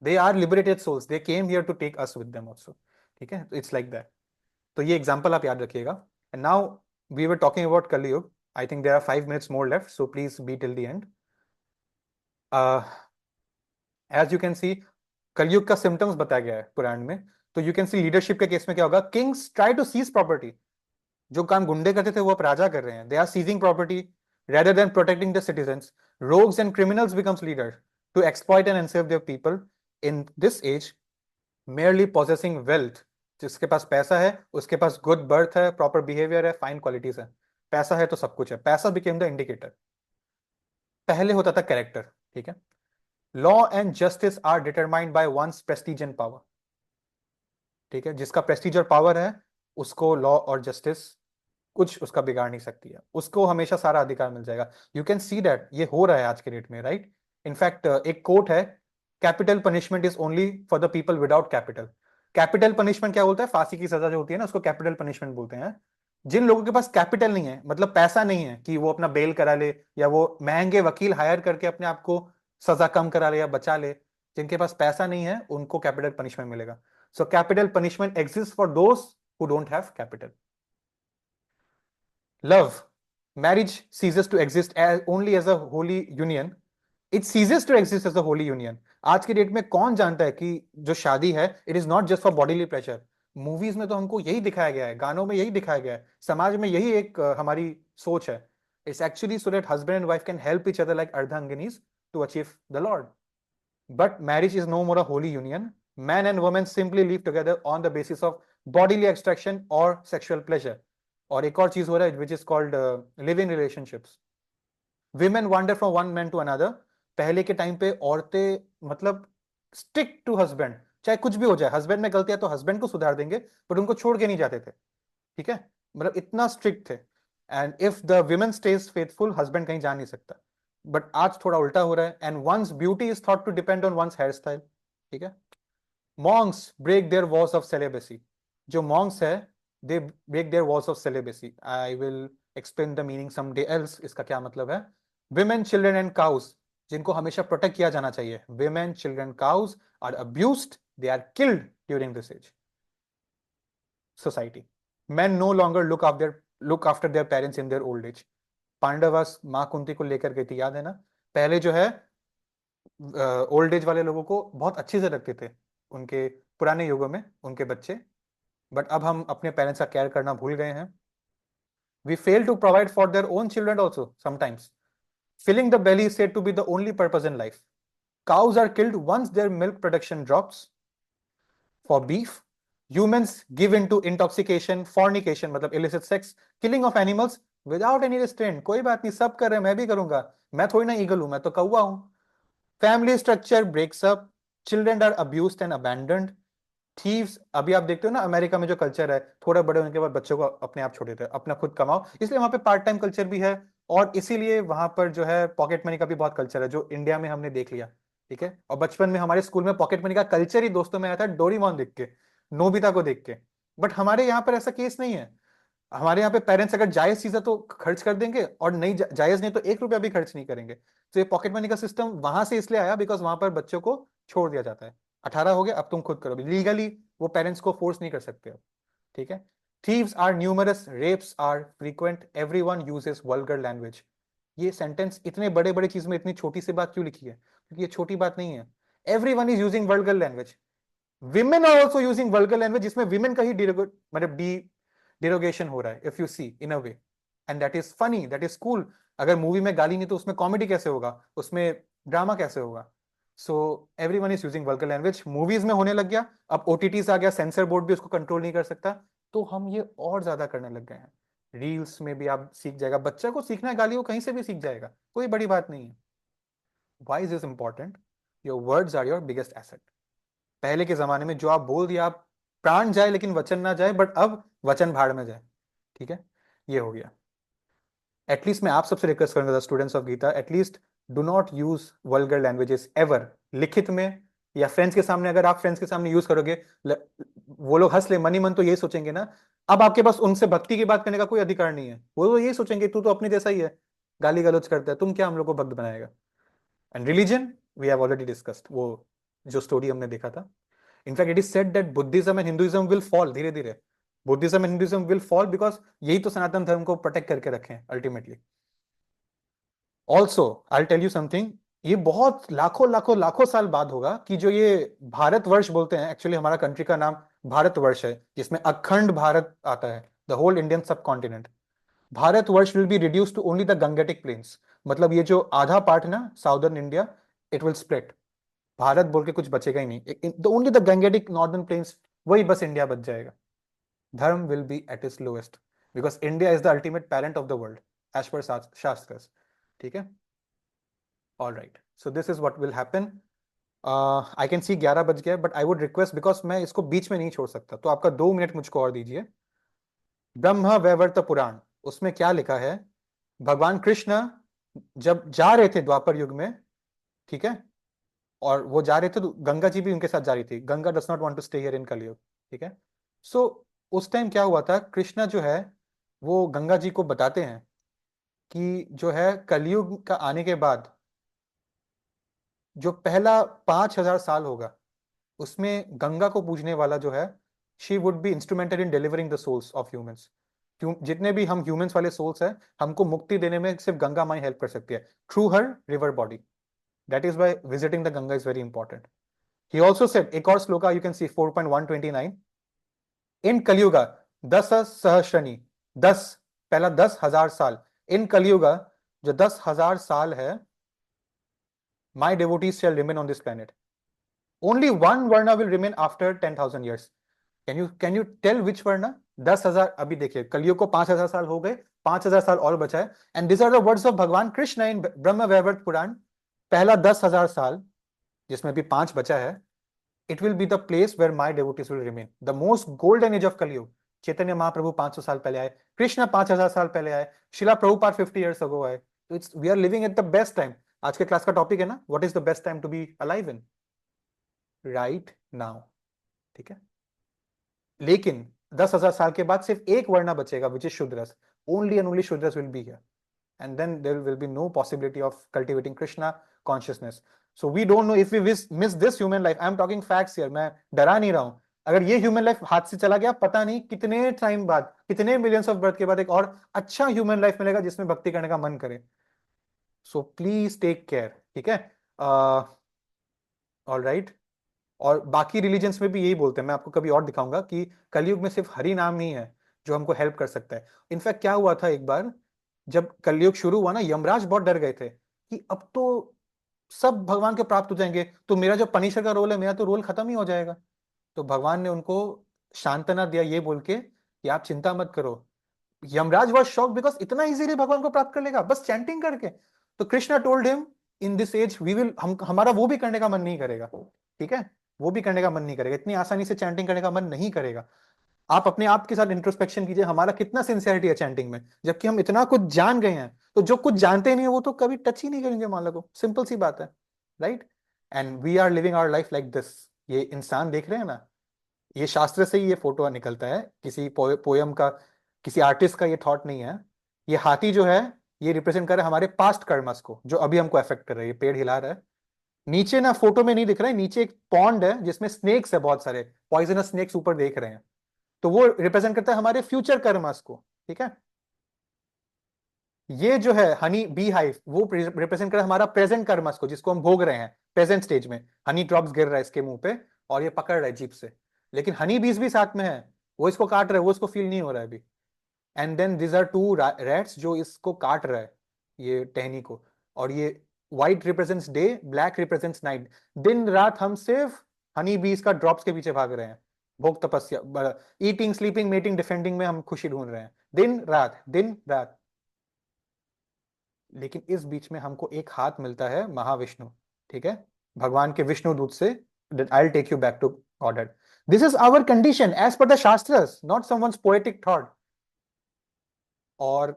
They are liberated souls, they came here to take us with them also, ठीक है, इट्स लाइक दैट। तो ये एग्जांपल आप याद रखिएगा। And now we were talking about Kaliyuga, I think there are 5 minutes more left, so please be till the end. As you can see, Kaliyuga का symptoms बताया गया है पुराण में। तो यू कैन सी लीडरशिप के केस में क्या होगा, kings try to seize property, जो काम गुंडे करते थे वो अब राजा कर रहे हैं, they are seizing property rather than protecting the citizens. Rogues and criminals becomes leader to exploit and enslave their people. In this age, merely possessing wealth, जिसके पास पैसा है, उसके पास गुड बर्थ है, प्रॉपर बिहेवियर है, फाइन क्वालिटीज है, पैसा है तो सब कुछ है, पैसा बिकेम द इंडिकेटर। पहले होता था कैरेक्टर, ठीक है। Law and justice are determined by one's prestige and power, ठीक है, जिसका प्रेस्टीज और पावर है उसको लॉ और जस्टिस कुछ उसका बिगाड़ नहीं सकती है, उसको हमेशा सारा अधिकार मिल जाएगा। यू कैन सी दैट ये हो रहा है आज के डेट में, राइट। इनफैक्ट एक कोट है, capital punishment is only for the people without capital. Capital punishment क्या बोलता है, फांसी की सजा जो होती है ना, उसको कैपिटल पनिशमेंट बोलते हैं। जिन लोगों के पास कैपिटल नहीं है, मतलब पैसा नहीं है कि वो अपना बेल करा ले या वो महंगे वकील हायर करके अपने आप को सजा कम करा ले या बचा ले, जिनके पास पैसा नहीं है उनको कैपिटल पनिशमेंट मिलेगा। So capital punishment exist for those who don't have capital. Love, marriage ceases to exist only as a holy union. It ceases to exist as a holy union. आज के डेट में कौन जानता है कि जो शादी है, it is not just for bodily pleasure. Movies में तो हमको यही दिखाया गया है, गानों में यही दिखाया गया है, समाज में यही एक हमारी सोच है। It's actually so that husband and wife can help each other like ardhanginis to achieve the lord. But marriage is no more a holy union. Man and woman simply live together on the basis of bodily extraction or sexual pleasure. और एक और चीज हो रहा है which is called living relationships. Women wander from one man to another. पहले के time पे औरतें मतलब स्टिक टू हस्बैंड, चाहे कुछ भी हो जाए, हस्बैंड में गलतियां तो हस्बैंड को सुधार देंगे, बट उनको छोड़ के नहीं जाते थे, ठीक है, मतलब इतना स्ट्रिक्ट थे। And if the women stage faithful, husband कहीं जा नहीं सकता। बट आज थोड़ा उल्टा हो रहा है, and one's beauty is thought to depend on one's hair style, ठीक है। Monks break their walls of celibacy, जो मॉन्क्स है they break their walls of celibacy. I will explain the meaning some day else, इसका क्या मतलब है। Women, children and cause, जिनको हमेशा प्रोटेक्ट किया जाना चाहिए, women, children, cows are abused, they are killed during this age society. Men no longer look after their parents in their old age. Pandavas माँ कुंती को लेकर गई थी, याद है ना। पहले जो है ओल्ड एज वाले लोगों को बहुत अच्छे से रखते थे उनके पुराने युगों में उनके बच्चे, बट अब हम अपने पेरेंट्स का केयर करना भूल गए हैं। We fail to provide for their own children also sometimes. Filling the belly is said to be the only purpose in life. Cows are killed once their milk production drops. For beef, humans give into intoxication, fornication मतलब illicit sex, killing of animals without any restraint. कोई बात नहीं, सब कर रहे हैं, मैं भी करूंगा, मैं थोड़ी ना ईगल हूं, मैं तो कौवा हूं। Family structure breaks up, children are abused and abandoned. Thieves, अभी आप देखते हो ना अमेरिका में जो कल्चर है, थोड़ा बड़े होने के बाद बच्चों को अपने आप छोड़ देते हैं, अपना खुद कमाओ, इसलिए वहां पे पार्ट टाइम कल्चर भी है, और इसीलिए वहां पर जो है पॉकेट मनी का भी बहुत कल्चर है, जो इंडिया में हमने देख लिया, ठीक है। और बचपन में हमारे स्कूल में पॉकेट मनी का कल्चर ही दोस्तों में आया था डोरीमोन देख के, नोबिता को देख के। बट हमारे यहाँ पर ऐसा केस नहीं है। हमारे यहाँ पे पेरेंट्स अगर जायज चीज है तो खर्च कर देंगे, और नहीं जायज नहीं तो 1 रुपया भी खर्च नहीं करेंगे। तो ये पॉकेट मनी का सिस्टम वहां से इसलिए आया बिकॉज वहां पर बच्चों को छोड़ दिया जाता है, 18 हो गया अब तुम खुद करो, लीगली वो पेरेंट्स को फोर्स नहीं कर सकते अब, ठीक है। Thieves are numerous, rapes are frequent, everyone uses vulgar language. ये सेंटेंस इतने बड़े बड़े चीज में इतनी छोटी सी बात क्यों लिखी है, क्योंकि ये छोटी बात नहीं है। Everyone is using vulgar language, women are also using vulgar language, जिसमें विमेन का ही मतलब डिरोगेशन हो रहा है, if you see in a way, and that is funny, that is cool. अगर मूवी में गाली नहीं तो उसमें कॉमेडी कैसे होगा, उसमें ड्रामा कैसे होगा। So everyone is using vulgar language, movies में होने लग गया, अब ओटीटीज आ गया, सेंसर बोर्ड भी उसको कंट्रोल नहीं कर सकता, तो हम ये और ज्यादा करने लग गए हैं। रील्स में भी आप सीख जाएगा, बच्चा को सीखना है गाली, वो कहीं से भी सीख जाएगा, कोई बड़ी बात नहीं है। Why is this important? Your words are your biggest asset. पहले के जमाने में जो आप बोल दिया, आप प्राण जाए लेकिन वचन ना जाए, बट अब वचन भाड़ में जाए, ठीक है, ये हो गया। एटलीस्ट मैं आप सबसे रिक्वेस्ट करूंगा, students of Gita, at least do not use vulgar languages ever, लिखित में या फ्रेंड्स के सामने। अगर आप फ्रेंड्स के सामने यूज करोगे, वो लोग हंस ले, मनी मन तो यही सोचेंगे ना, अब आपके पास उनसे भक्ति की बात करने का कोई अधिकार नहीं है, वो तो यही सोचेंगे तू तो अपने जैसा ही है, गाली गलौज करता है, तुम क्या हम लोग को भक्त बनाएगा। And religion we have already discussed, वो जो स्टोरी हमने देखा था। In fact it is said that Buddhism and Hinduism will fall धीरे धीरे, Buddhism and Hinduism will fall because यही तो सनातन धर्म को प्रोटेक्ट करके रखे हैं ultimately. Also I tell you something, ये बहुत लाखों लाखों लाखों साल बाद होगा कि जो ये भारतवर्ष बोलते हैं, एक्चुअली हमारा कंट्री का नाम भारतवर्ष है, जिसमें अखंड भारत आता है, the whole Indian subcontinent. Bharatvarsh will be reduce to only the Gangetic plains, मतलब ये जो आधा पार्ट ना southern India, it will split, Bharat बोल के कुछ बचेगा ही नहीं, only the Gangetic northern plains, वही बस इंडिया बच जाएगा। Dharma will be at its lowest because India is the ultimate parent of the world as per shastras. ठीक है, all right, so this is what will happen. I can see 11 बज गया, but I would request, because मैं इसको बीच में नहीं छोड़ सकता, तो आपका 2 मिनट मुझको और दीजिए। ब्रह्म वैवर्त पुराण, उसमें क्या लिखा है, भगवान कृष्ण जब जा रहे थे द्वापर युग में, ठीक है, और वो जा रहे थे तो गंगा जी भी उनके साथ जा रही थी, Ganga does not want to stay here in Kalyug. ठीक है, सो उस टाइम क्या हुआ था, कृष्णा जो है वो गंगा जी को बताते हैं कि जो है कलयुग का आने के बाद जो पहला 5,000 साल होगा उसमें गंगा को पूजने वाला जो है, she would be instrumental in delivering the souls of humans. जितने भी हम ह्यूमंस वाले सोल्स हैं, हमको मुक्ति देने में सिर्फ गंगा माई हेल्प कर सकती है through her river body. That is why visiting the Ganga is very important. He also said, एक और श्लोका you can see 4.129, इन कलियुगा 10 सहस्रनी, 10 पहला 10,000 साल, इन कलियुगा जो 10,000 साल है, my devotees shall remain on this planet. Only one varna will remain after 10,000 years. Can you tell which varna? 10,000, अभी देखिए कलियुग को 5,000 साल हो गए, 5,000 साल और बचा है, and these are the words of भगवान कृष्ण in ब्रह्म वैवर्त पुराण। पहला 10,000 साल जिसमें भी 5 बचा है, it will be the place where my devotees will remain, the most golden age of Kali-yuga। Chaitanya Mahaprabhu 500 साल पहले आए, कृष्ण 5,000 साल पहले आए, शिला प्रभुपाद 50 years ago आए, तो it's we are living at the best time. आज के क्लास का टॉपिक है ना, what is the best time to be alive in, right now. ठीक है, लेकिन 10,000 साल के बाद सिर्फ एक वर्ण बचेगा, which is Shudras, only and only Shudras will be here, and then there will be no possibility of cultivating Krishna consciousness. So we don't know if we miss this human life. I am talking facts here, मैं डरा नहीं रहा हूं। अगर ये human life हाथ से चला गया, पता नहीं कितने टाइम बाद, कितने मिलियंस ऑफ बर्थ के बाद एक और अच्छा ह्यूमन लाइफ मिलेगा जिसमें भक्ति करने का मन करे। So please take care. ठीक है, ऑल राइट। और बाकी रिलीजन्स में भी यही बोलते हैं, मैं आपको कभी और दिखाऊंगा कि कलयुग में सिर्फ हरि नाम नहीं है जो हमको हेल्प कर सकता है। इनफैक्ट क्या हुआ था एक बार, जब कलयुग शुरू हुआ ना, यमराज बहुत डर गए थे कि अब तो सब भगवान के प्राप्त हो जाएंगे, तो मेरा जो पनिशर का रोल है, मेरा तो रोल खत्म ही हो जाएगा। तो भगवान ने उनको सांत्वना दिया ये बोल के कि आप चिंता मत करो। यमराज वाज शॉक्ड बिकॉज इतना इजीली भगवान को प्राप्त कर लेगा बस चैंटिंग करके। तो Krishna told him, in this age we will, हमारा वो भी करने का मन नहीं करेगा। ठीक है, वो भी करने का मन नहीं करेगा, इतनी आसानी से चैंटिंग करने का मन नहीं करेगा। आप अपने आप के साथ इंट्रोस्पेक्शन कीजिए, हमारा कितना सिंसियरिटी है चैंटिंग में, जबकि हम इतना कुछ जान गए हैं। तो जो कुछ जानते नहीं है वो तो कभी टच ही नहीं करेंगे माला को, सिंपल सी बात है, right. And we are living our life like this. ये इंसान देख रहे हैं ना, ये शास्त्र से ही ये फोटो निकलता है, किसी पोयम का, किसी आर्टिस्ट का ये थॉट नहीं है। ये हाथी जो है ये रिप्रेजेंट कर रहा है हमारे पास्ट कर्मस को, जो अभी हमको अफेक्ट कर रहा है। ये पेड़ हिला रहा है, नीचे ना फोटो में नहीं दिख रहा है, नीचे एक पॉन्ड है जिसमें स्नेक्स है, बहुत सारे पॉइजनस स्नेक्स ऊपर देख रहे हैं, तो वो रिप्रेजेंट करता है हमारे फ्यूचर कर्मस को। ठीक है, ये जो है हनी बी हाइव, वो रिप्रेजेंट कर हमारा प्रेजेंट कर्मस को, जिसको हम भोग रहे हैं प्रेजेंट स्टेज में। हनी ड्रॉप्स गिर रहा है इसके मुंह पे और ये पकड़ रहा है जीप से, लेकिन हनी बीज भी साथ में है, वो इसको काट रहा है, वो इसको फील नहीं हो रहा है अभी। And then this are 2 rats जो इसको काट रहा है, ये टहनी को। और ये white represents day, black represents night. दिन रात हम सिर्फ हनी बीज का ड्रॉप्स के पीछे भाग रहे हैं, भोग तपस्या, ईटिंग, स्लीपिंग, मेटिंग, डिफेंडिंग में हम खुशी ढूंढ रहे हैं, दिन रात दिन रात। लेकिन इस बीच में हमको एक हाथ मिलता है महाविष्णु, ठीक है, भगवान के विष्णु दूत से, I will take you back to Godhead. This is our condition as per the shastras, not someone's poetic thought. और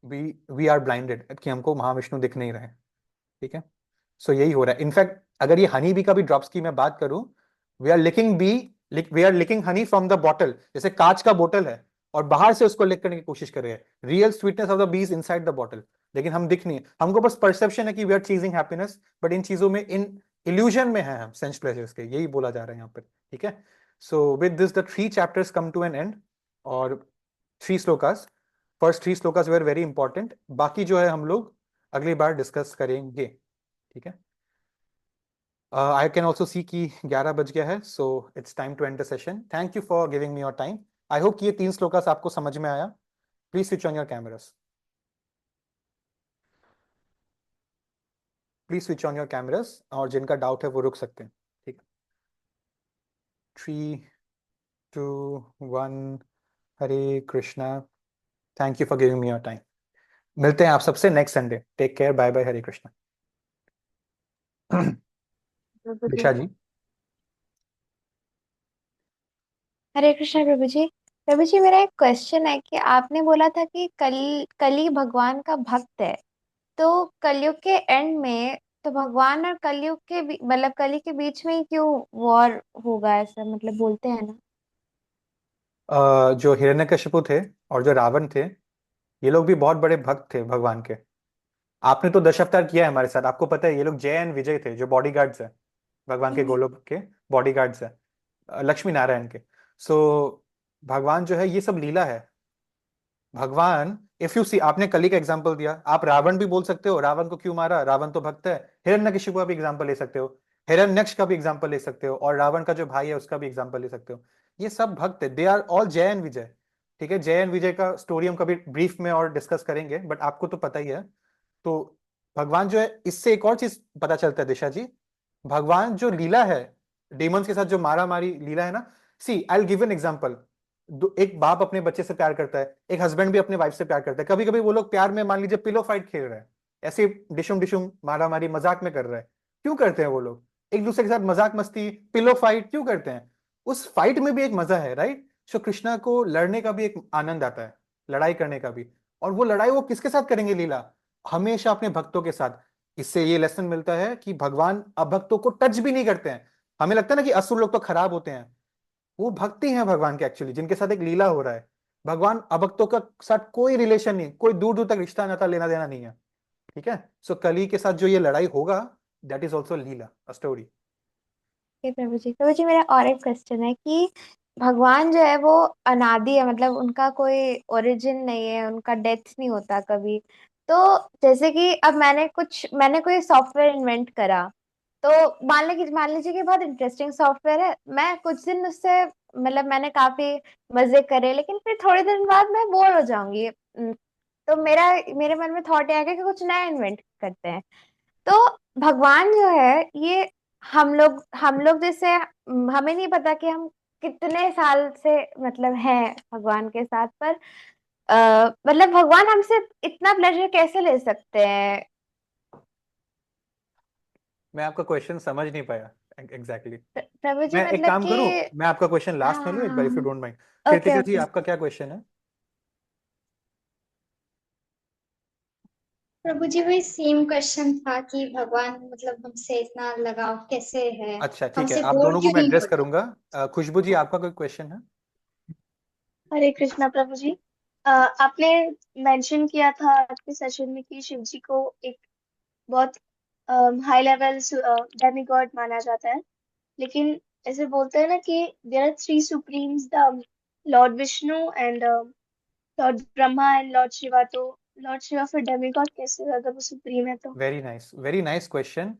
वी आर ब्लाइंडेड कि हमको महाविष्णु दिख नहीं रहे। ठीक है, सो यही हो रहा है। इनफैक्ट अगर ये हनी बी का भी ड्रॉप्स की मैं बात करूं, we are licking honey from the bottle, जैसे कांच का बोतल है और बाहर से उसको लिक करने की कोशिश कर रहे हैं। Real sweetness of the bee is inside the bottle. लेकिन हम दिख नहीं, हमको बस परसेप्शन है कि we are chasing happiness, but इन चीजों में, इन इल्यूजन में है हम सेंस प्लेजर्स के, यही बोला जा रहा है यहाँ पर, ठीक है। So with this the 3 chapters come to an end, और 3 shlokas, first 3 shlokas were very important, बाकी जो है हम लोग अगली बार डिस्कस करेंगे, ठीक है। आई कैन ऑल्सो सी कि 11 बज गया है, so it's time to end the session. Thank you for giving me your time. I hope कि ये 3 श्लोकास आपको समझ में आया। Please switch on your cameras, please switch on your cameras, और जिनका डाउट है वो रुक सकते हैं, ठीक। 3, 2, 1, Hare Krishna. Thank you for giving me your time. मिलते हैं आप सबसे next Sunday. Take care, bye bye, Hare Krishna. Prabhu ji. Disha ji. Hare Krishna Prabhu ji. Prabhu ji, मेरा एक क्वेश्चन है कि आपने बोला था कि कली भगवान का भक्त है, तो कलयुग के एंड में तो भगवान और कलयुग के मतलब कली के बीच में ही क्यों वॉर होगा, ऐसा मतलब बोलते हैं ना। जो हिरण्यकशिपु थे और जो रावण थे, ये लोग भी बहुत बड़े भक्त थे भगवान के। आपने तो दशावतार किया है हमारे साथ, आपको पता है ये लोग जय एंड विजय थे, जो बॉडीगार्ड्स है भगवान के, गोलोक के बॉडीगार्ड्स है लक्ष्मी नारायण के। सो भगवान जो है, ये सब लीला है। भगवान, इफ यू सी, आपने कली का एग्जांपल दिया, आप रावण भी बोल सकते हो, रावण को क्यों मारा, रावण तो भक्त है। हिरण्यकशिपु का भी एग्जांपल ले सकते हो, हिरण्यक्ष का भी एग्जांपल ले सकते हो, और रावण का जो भाई है उसका भी एग्जांपल ले सकते हो। ये सब भक्त है, दे आर ऑल जय एंड विजय, ठीक है। जय एंड विजय का स्टोरी हम कभी ब्रीफ में और डिस्कस करेंगे, बट आपको तो पता ही है। तो भगवान जो है, इससे एक और चीज पता चलता है दिशा जी, भगवान जो लीला है, डेमंस के साथ जो मारा मारी लीला है ना। See, I will give an example. एक बाप अपने बच्चे से प्यार करता है, एक हस्बैंड भी अपने वाइफ से प्यार करता है। कभी कभी वो लोग प्यार में मान लीजिए पिलो फाइट खेल रहे हैं, ऐसे डिशुम डिशुम मारा मारी मजाक में कर रहे हैं। क्यों करते हैं वो लोग एक दूसरे के साथ मजाक मस्ती, पिलो फाइट क्यों करते हैं? उस फाइट में भी एक मजा है, राइट। सो कृष्णा को लड़ने का भी एक आनंद आता है, लड़ाई करने का भी। और वो लड़ाई वो किसके साथ करेंगे लीला? हमेशा अपने भक्तों के साथ। इससे ये लेसन मिलता है कि भगवान अभक्तों को टच भी नहीं करते हैं। हमें लगता है ना कि असुर लोग तो खराब होते हैं, वो भक्ति है भगवान के एक्चुअली, जिनके साथ एक लीला हो रहा है। भगवान अभक्तों का साथ कोई रिलेशन नहीं, कोई दूर दूर तक रिश्ता नाता लेना देना नहीं है, ठीक है। सो कली के साथ जो ये लड़ाई होगा, that is also leela, a story. Prabhu ji, मेरा और एक क्वेश्चन है कि भगवान जो है वो अनादि है, मतलब उनका कोई ओरिजिन नहीं है, उनका डेथ नहीं होता कभी। तो जैसे कि अब मैंने कोई सॉफ्टवेयर इन्वेंट करा, तो मान लीजिए कि बहुत इंटरेस्टिंग सॉफ्टवेयर है, मैं कुछ दिन उससे मतलब मैंने काफी मजे करे, लेकिन फिर थोड़े दिन बाद मैं बोर हो जाऊंगी। तो मेरे मन में थॉट आएगा कि कुछ नया इन्वेंट करते हैं। तो भगवान जो है ये हम लोग जैसे हमें नहीं पता कि हम कितने साल से मतलब हैं भगवान के साथ, पर मतलब भगवान हमसे इतना प्लेजर कैसे ले सकते हैं। मैं आपका क्वेश्चन समझ नहीं पाया एग्जैक्टली प्रभु जी मैं एक मतलब काम कि करूं, मैं आपका क्वेश्चन लास्ट में लूं एक बार, इफ यू हाँ। Don't mind. Okay Kritika ji, okay. आपका क्या क्वेश्चन है? प्रभु जी, वही सेम क्वेश्चन था कि भगवान मतलब हमसे इतना लगाव कैसे है, अच्छा ठीक है, हमसे आप बोर दोनों को क्यों मैं नहीं एड्रेस होते। करूंगा। खुशबू जी, आपका कोई क्वेश्चन है? हरे कृष्णा प्रभु जी। आपने मेंशन किया था आज के सेशन में कि शिव जी को एक बहुत हाई लेवल डेमी गॉड माना जाता है, लेकिन ऐसे बोलते हैं ना कि there are three supremes, the lord Vishnu and lord Brahma and lord Shiva. तो लॉर्ड शिवा फिर डेमी गॉड कैसे हुआ अगर वो सुप्रीम है तो? Very nice question.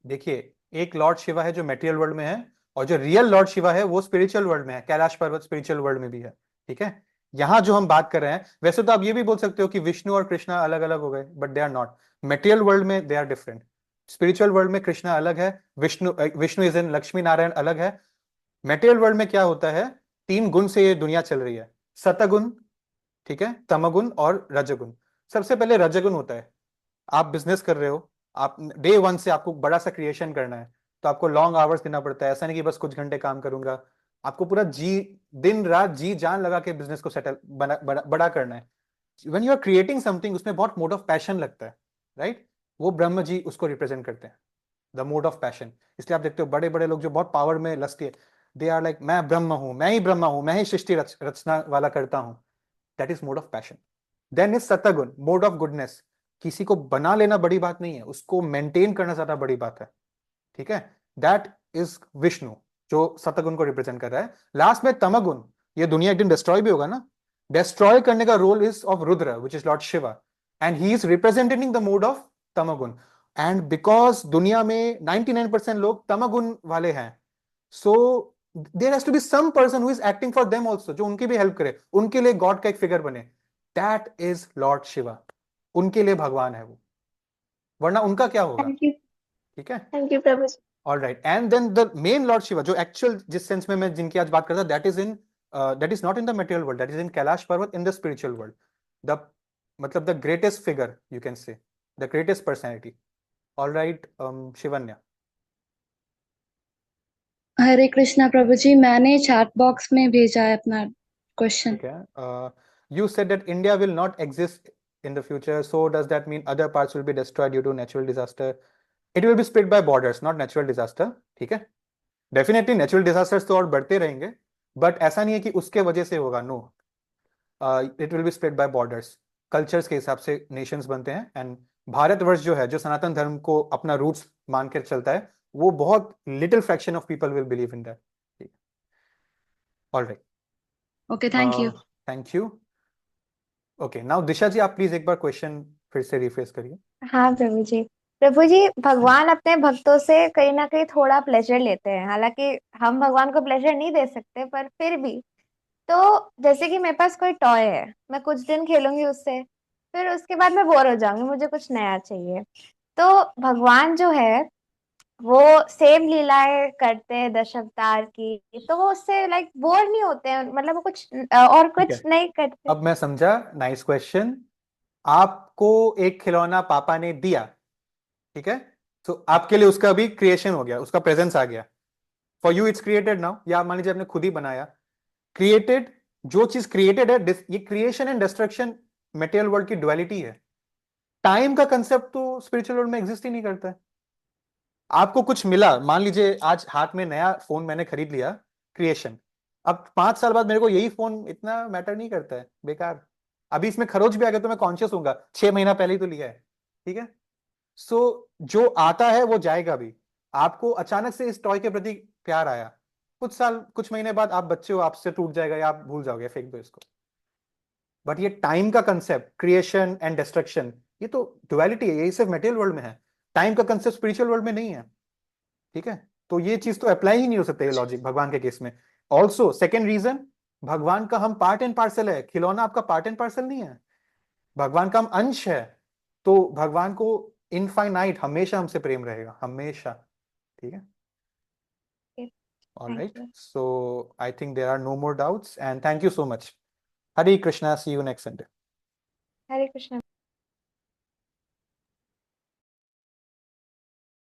देखिए, एक लॉर्ड शिवा है जो मेटेरियल वर्ल्ड में है, और जो रियल लॉर्ड शिवा है वो स्पिरिचुअल वर्ल्ड में है, कैलाश पर्वत स्पिरिचुअल वर्ल्ड में भी है, ठीक है। यहाँ जो हम बात कर रहे हैं, वैसे तो आप ये भी बोल सकते हो कि विष्णु और कृष्णा अलग अलग हो गए, but they are not. Material world में they are different. Spiritual world में कृष्णा अलग है, विष्णु इज इन लक्ष्मी नारायण अलग है। मेटेरियल वर्ल्ड में क्या होता है, 3 गुण से ये दुनिया चल रही है, सतगुण, ठीक है, तमगुण और रजगुण। सबसे पहले रजगुण होता है। आप बिजनेस कर रहे हो, आप डे 1 से आपको बड़ा सा क्रिएशन करना है, तो आपको लॉन्ग आवर्स देना पड़ता है। ऐसा नहीं कि बस कुछ घंटे काम करूंगा, आपको पूरा दिन रात जी जान लगा के बिजनेस को सेटल बड़ा करना है। When you are creating something, उसमें बहुत मोड ऑफ पैशन लगता है, राइट। वो ब्रह्म जी उसको रिप्रेजेंट करते हैं, द मोड ऑफ पैशन। इसलिए आप देखते हो बड़े बड़े लोग जो बहुत पावर में लस्ती है, दे आर लाइक मैं ब्रह्म हूं, मैं ही ब्रह्मा हूं, मैं ही सृष्टि रचना वाला करता हूं। That is mode of passion. Then is Satguna, mode of goodness. किसी को बना लेना बड़ी बात नहीं है, उसको मेंटेन करना ज्यादा बड़ी बात है, ठीक है। दैट इज विष्णु जो सतगुण को रिप्रेजेंट कर रहा है। लास्ट में तमगुण, ये दुनिया एक दिन डिस्ट्रॉय भी होगा ना, डिस्ट्रॉय करने का role is of Rudra which is lord Shiva, and he is representing the mode of तमगुण। एंड बिकॉज दुनिया में 99% लोग तमगुण वाले हैं, so there has to be some person who is acting for them also, जो उनकी भी हेल्प करे, उनके लिए गॉड का एक फिगर बने, दैट इज लॉर्ड शिवा, उनके लिए भगवान है वो, वरना उनका क्या होगा, थैंक यू, ठीक है। Thank you Prabhu ji. All right, and then the main Lord Shiva, जो actual जिस sense में मैं जिनकी आज बात करता, that is not in the material world, that is in Kailash Parvat, in the spiritual world. The मतलब the greatest figure, you can say, the greatest personality. All right, Shivanya. हरे कृष्णा प्रभु जी, मैंने chat box में भेजा है अपना question. ठीक है। You said that India will not exist in the future, so does that mean other parts will be destroyed due to natural disaster? It will be split by borders, not natural disaster, ठीक है। Definitely natural disasters तो और बढ़ते रहेंगे, but ऐसा नहीं है कि उसके वजह से होगा, no, it will be split by borders, cultures के हिसाब से नेशंस बनते हैं, एंड भारतवर्ष जो है, जो सनातन धर्म को अपना रूट्स मानकर चलता है, वो बहुत little fraction of people will believe in that. Alright, okay, thank you. Thank you. Okay, now Disha ji, आप प्लीज एक बार क्वेश्चन फिर से रिफ्रेश करिए। हाँ प्रभु जी। प्रभु जी, भगवान अपने भक्तों से कहीं ना कहीं थोड़ा प्लेजर लेते हैं, हालांकि हम भगवान को प्लेजर नहीं दे सकते, पर फिर भी। तो जैसे कि मेरे पास कोई टॉय है, मैं कुछ दिन खेलूंगी उससे, फिर उसके बाद मैं बोर हो जाऊंगी, मुझे कुछ नया चाहिए। तो भगवान जो है वो सेम लीलाएं करते हैं दश अवतार की, तो वो उससे लाइक बोर नहीं होते हैं, मतलब वो कुछ और ठीक कुछ है, नहीं करते। अब मैं समझा, नाइस क्वेश्चन। आपको एक खिलौना पापा ने दिया, ठीक है, तो आपके लिए उसका भी क्रिएशन हो गया, उसका प्रेजेंस आ गया, for you it's created now, या मान लीजिए आपने खुद ही बनाया, क्रिएटेड, जो चीज क्रिएटेड है, ये creation and destruction material world की ड्युअलिटी है। टाइम का कंसेप्ट तो स्पिरिचुअल वर्ल्ड में एग्जिस्ट ही नहीं करता है। आपको कुछ मिला, मान लीजिए आज हाथ में नया फोन मैंने खरीद लिया, क्रिएशन, अब 5 साल बाद मेरे को यही फोन इतना मैटर नहीं करता है, बेकार, अभी इसमें खरोच भी आ गया तो मैं कॉन्शियस होऊंगा, 6 महीना पहले ही तो लिया है, ठीक है। सो जो आता है वो जाएगा भी। आपको अचानक से इस टॉय के प्रति प्यार आया, कुछ साल, कुछ महीने बाद आप बच्चे हो, आपसे टूट जाएगा या आप भूल जाओगे, फेंक दो इसको। बट ये टाइम का कंसेप्ट, क्रिएशन एंड डिस्ट्रक्शन, ये तो डुअलिटी है, ये सिर्फ मटेरियल वर्ल्ड में है, टाइम का कंसेप्ट स्पिरिचुअल वर्ल्ड में नहीं है, ठीक है। तो ये चीज तो अप्लाई ही नहीं हो सकता, ये लॉजिक भगवान के केस में। ऑल्सो सेकेंड रीजन, भगवान का हम पार्ट एंड पार्सल है, खिलौना आपका पार्ट एंड पार्सल नहीं है, भगवान का हम अंश है, तो भगवान को इनफाइनाइट हमेशा हमसे प्रेम रहेगा, हमेशा, ठीक है। All Thank right, you. so I think there are no more doubts, and thank you so much. Hare Krishna, see you next Sunday. Hare Krishna.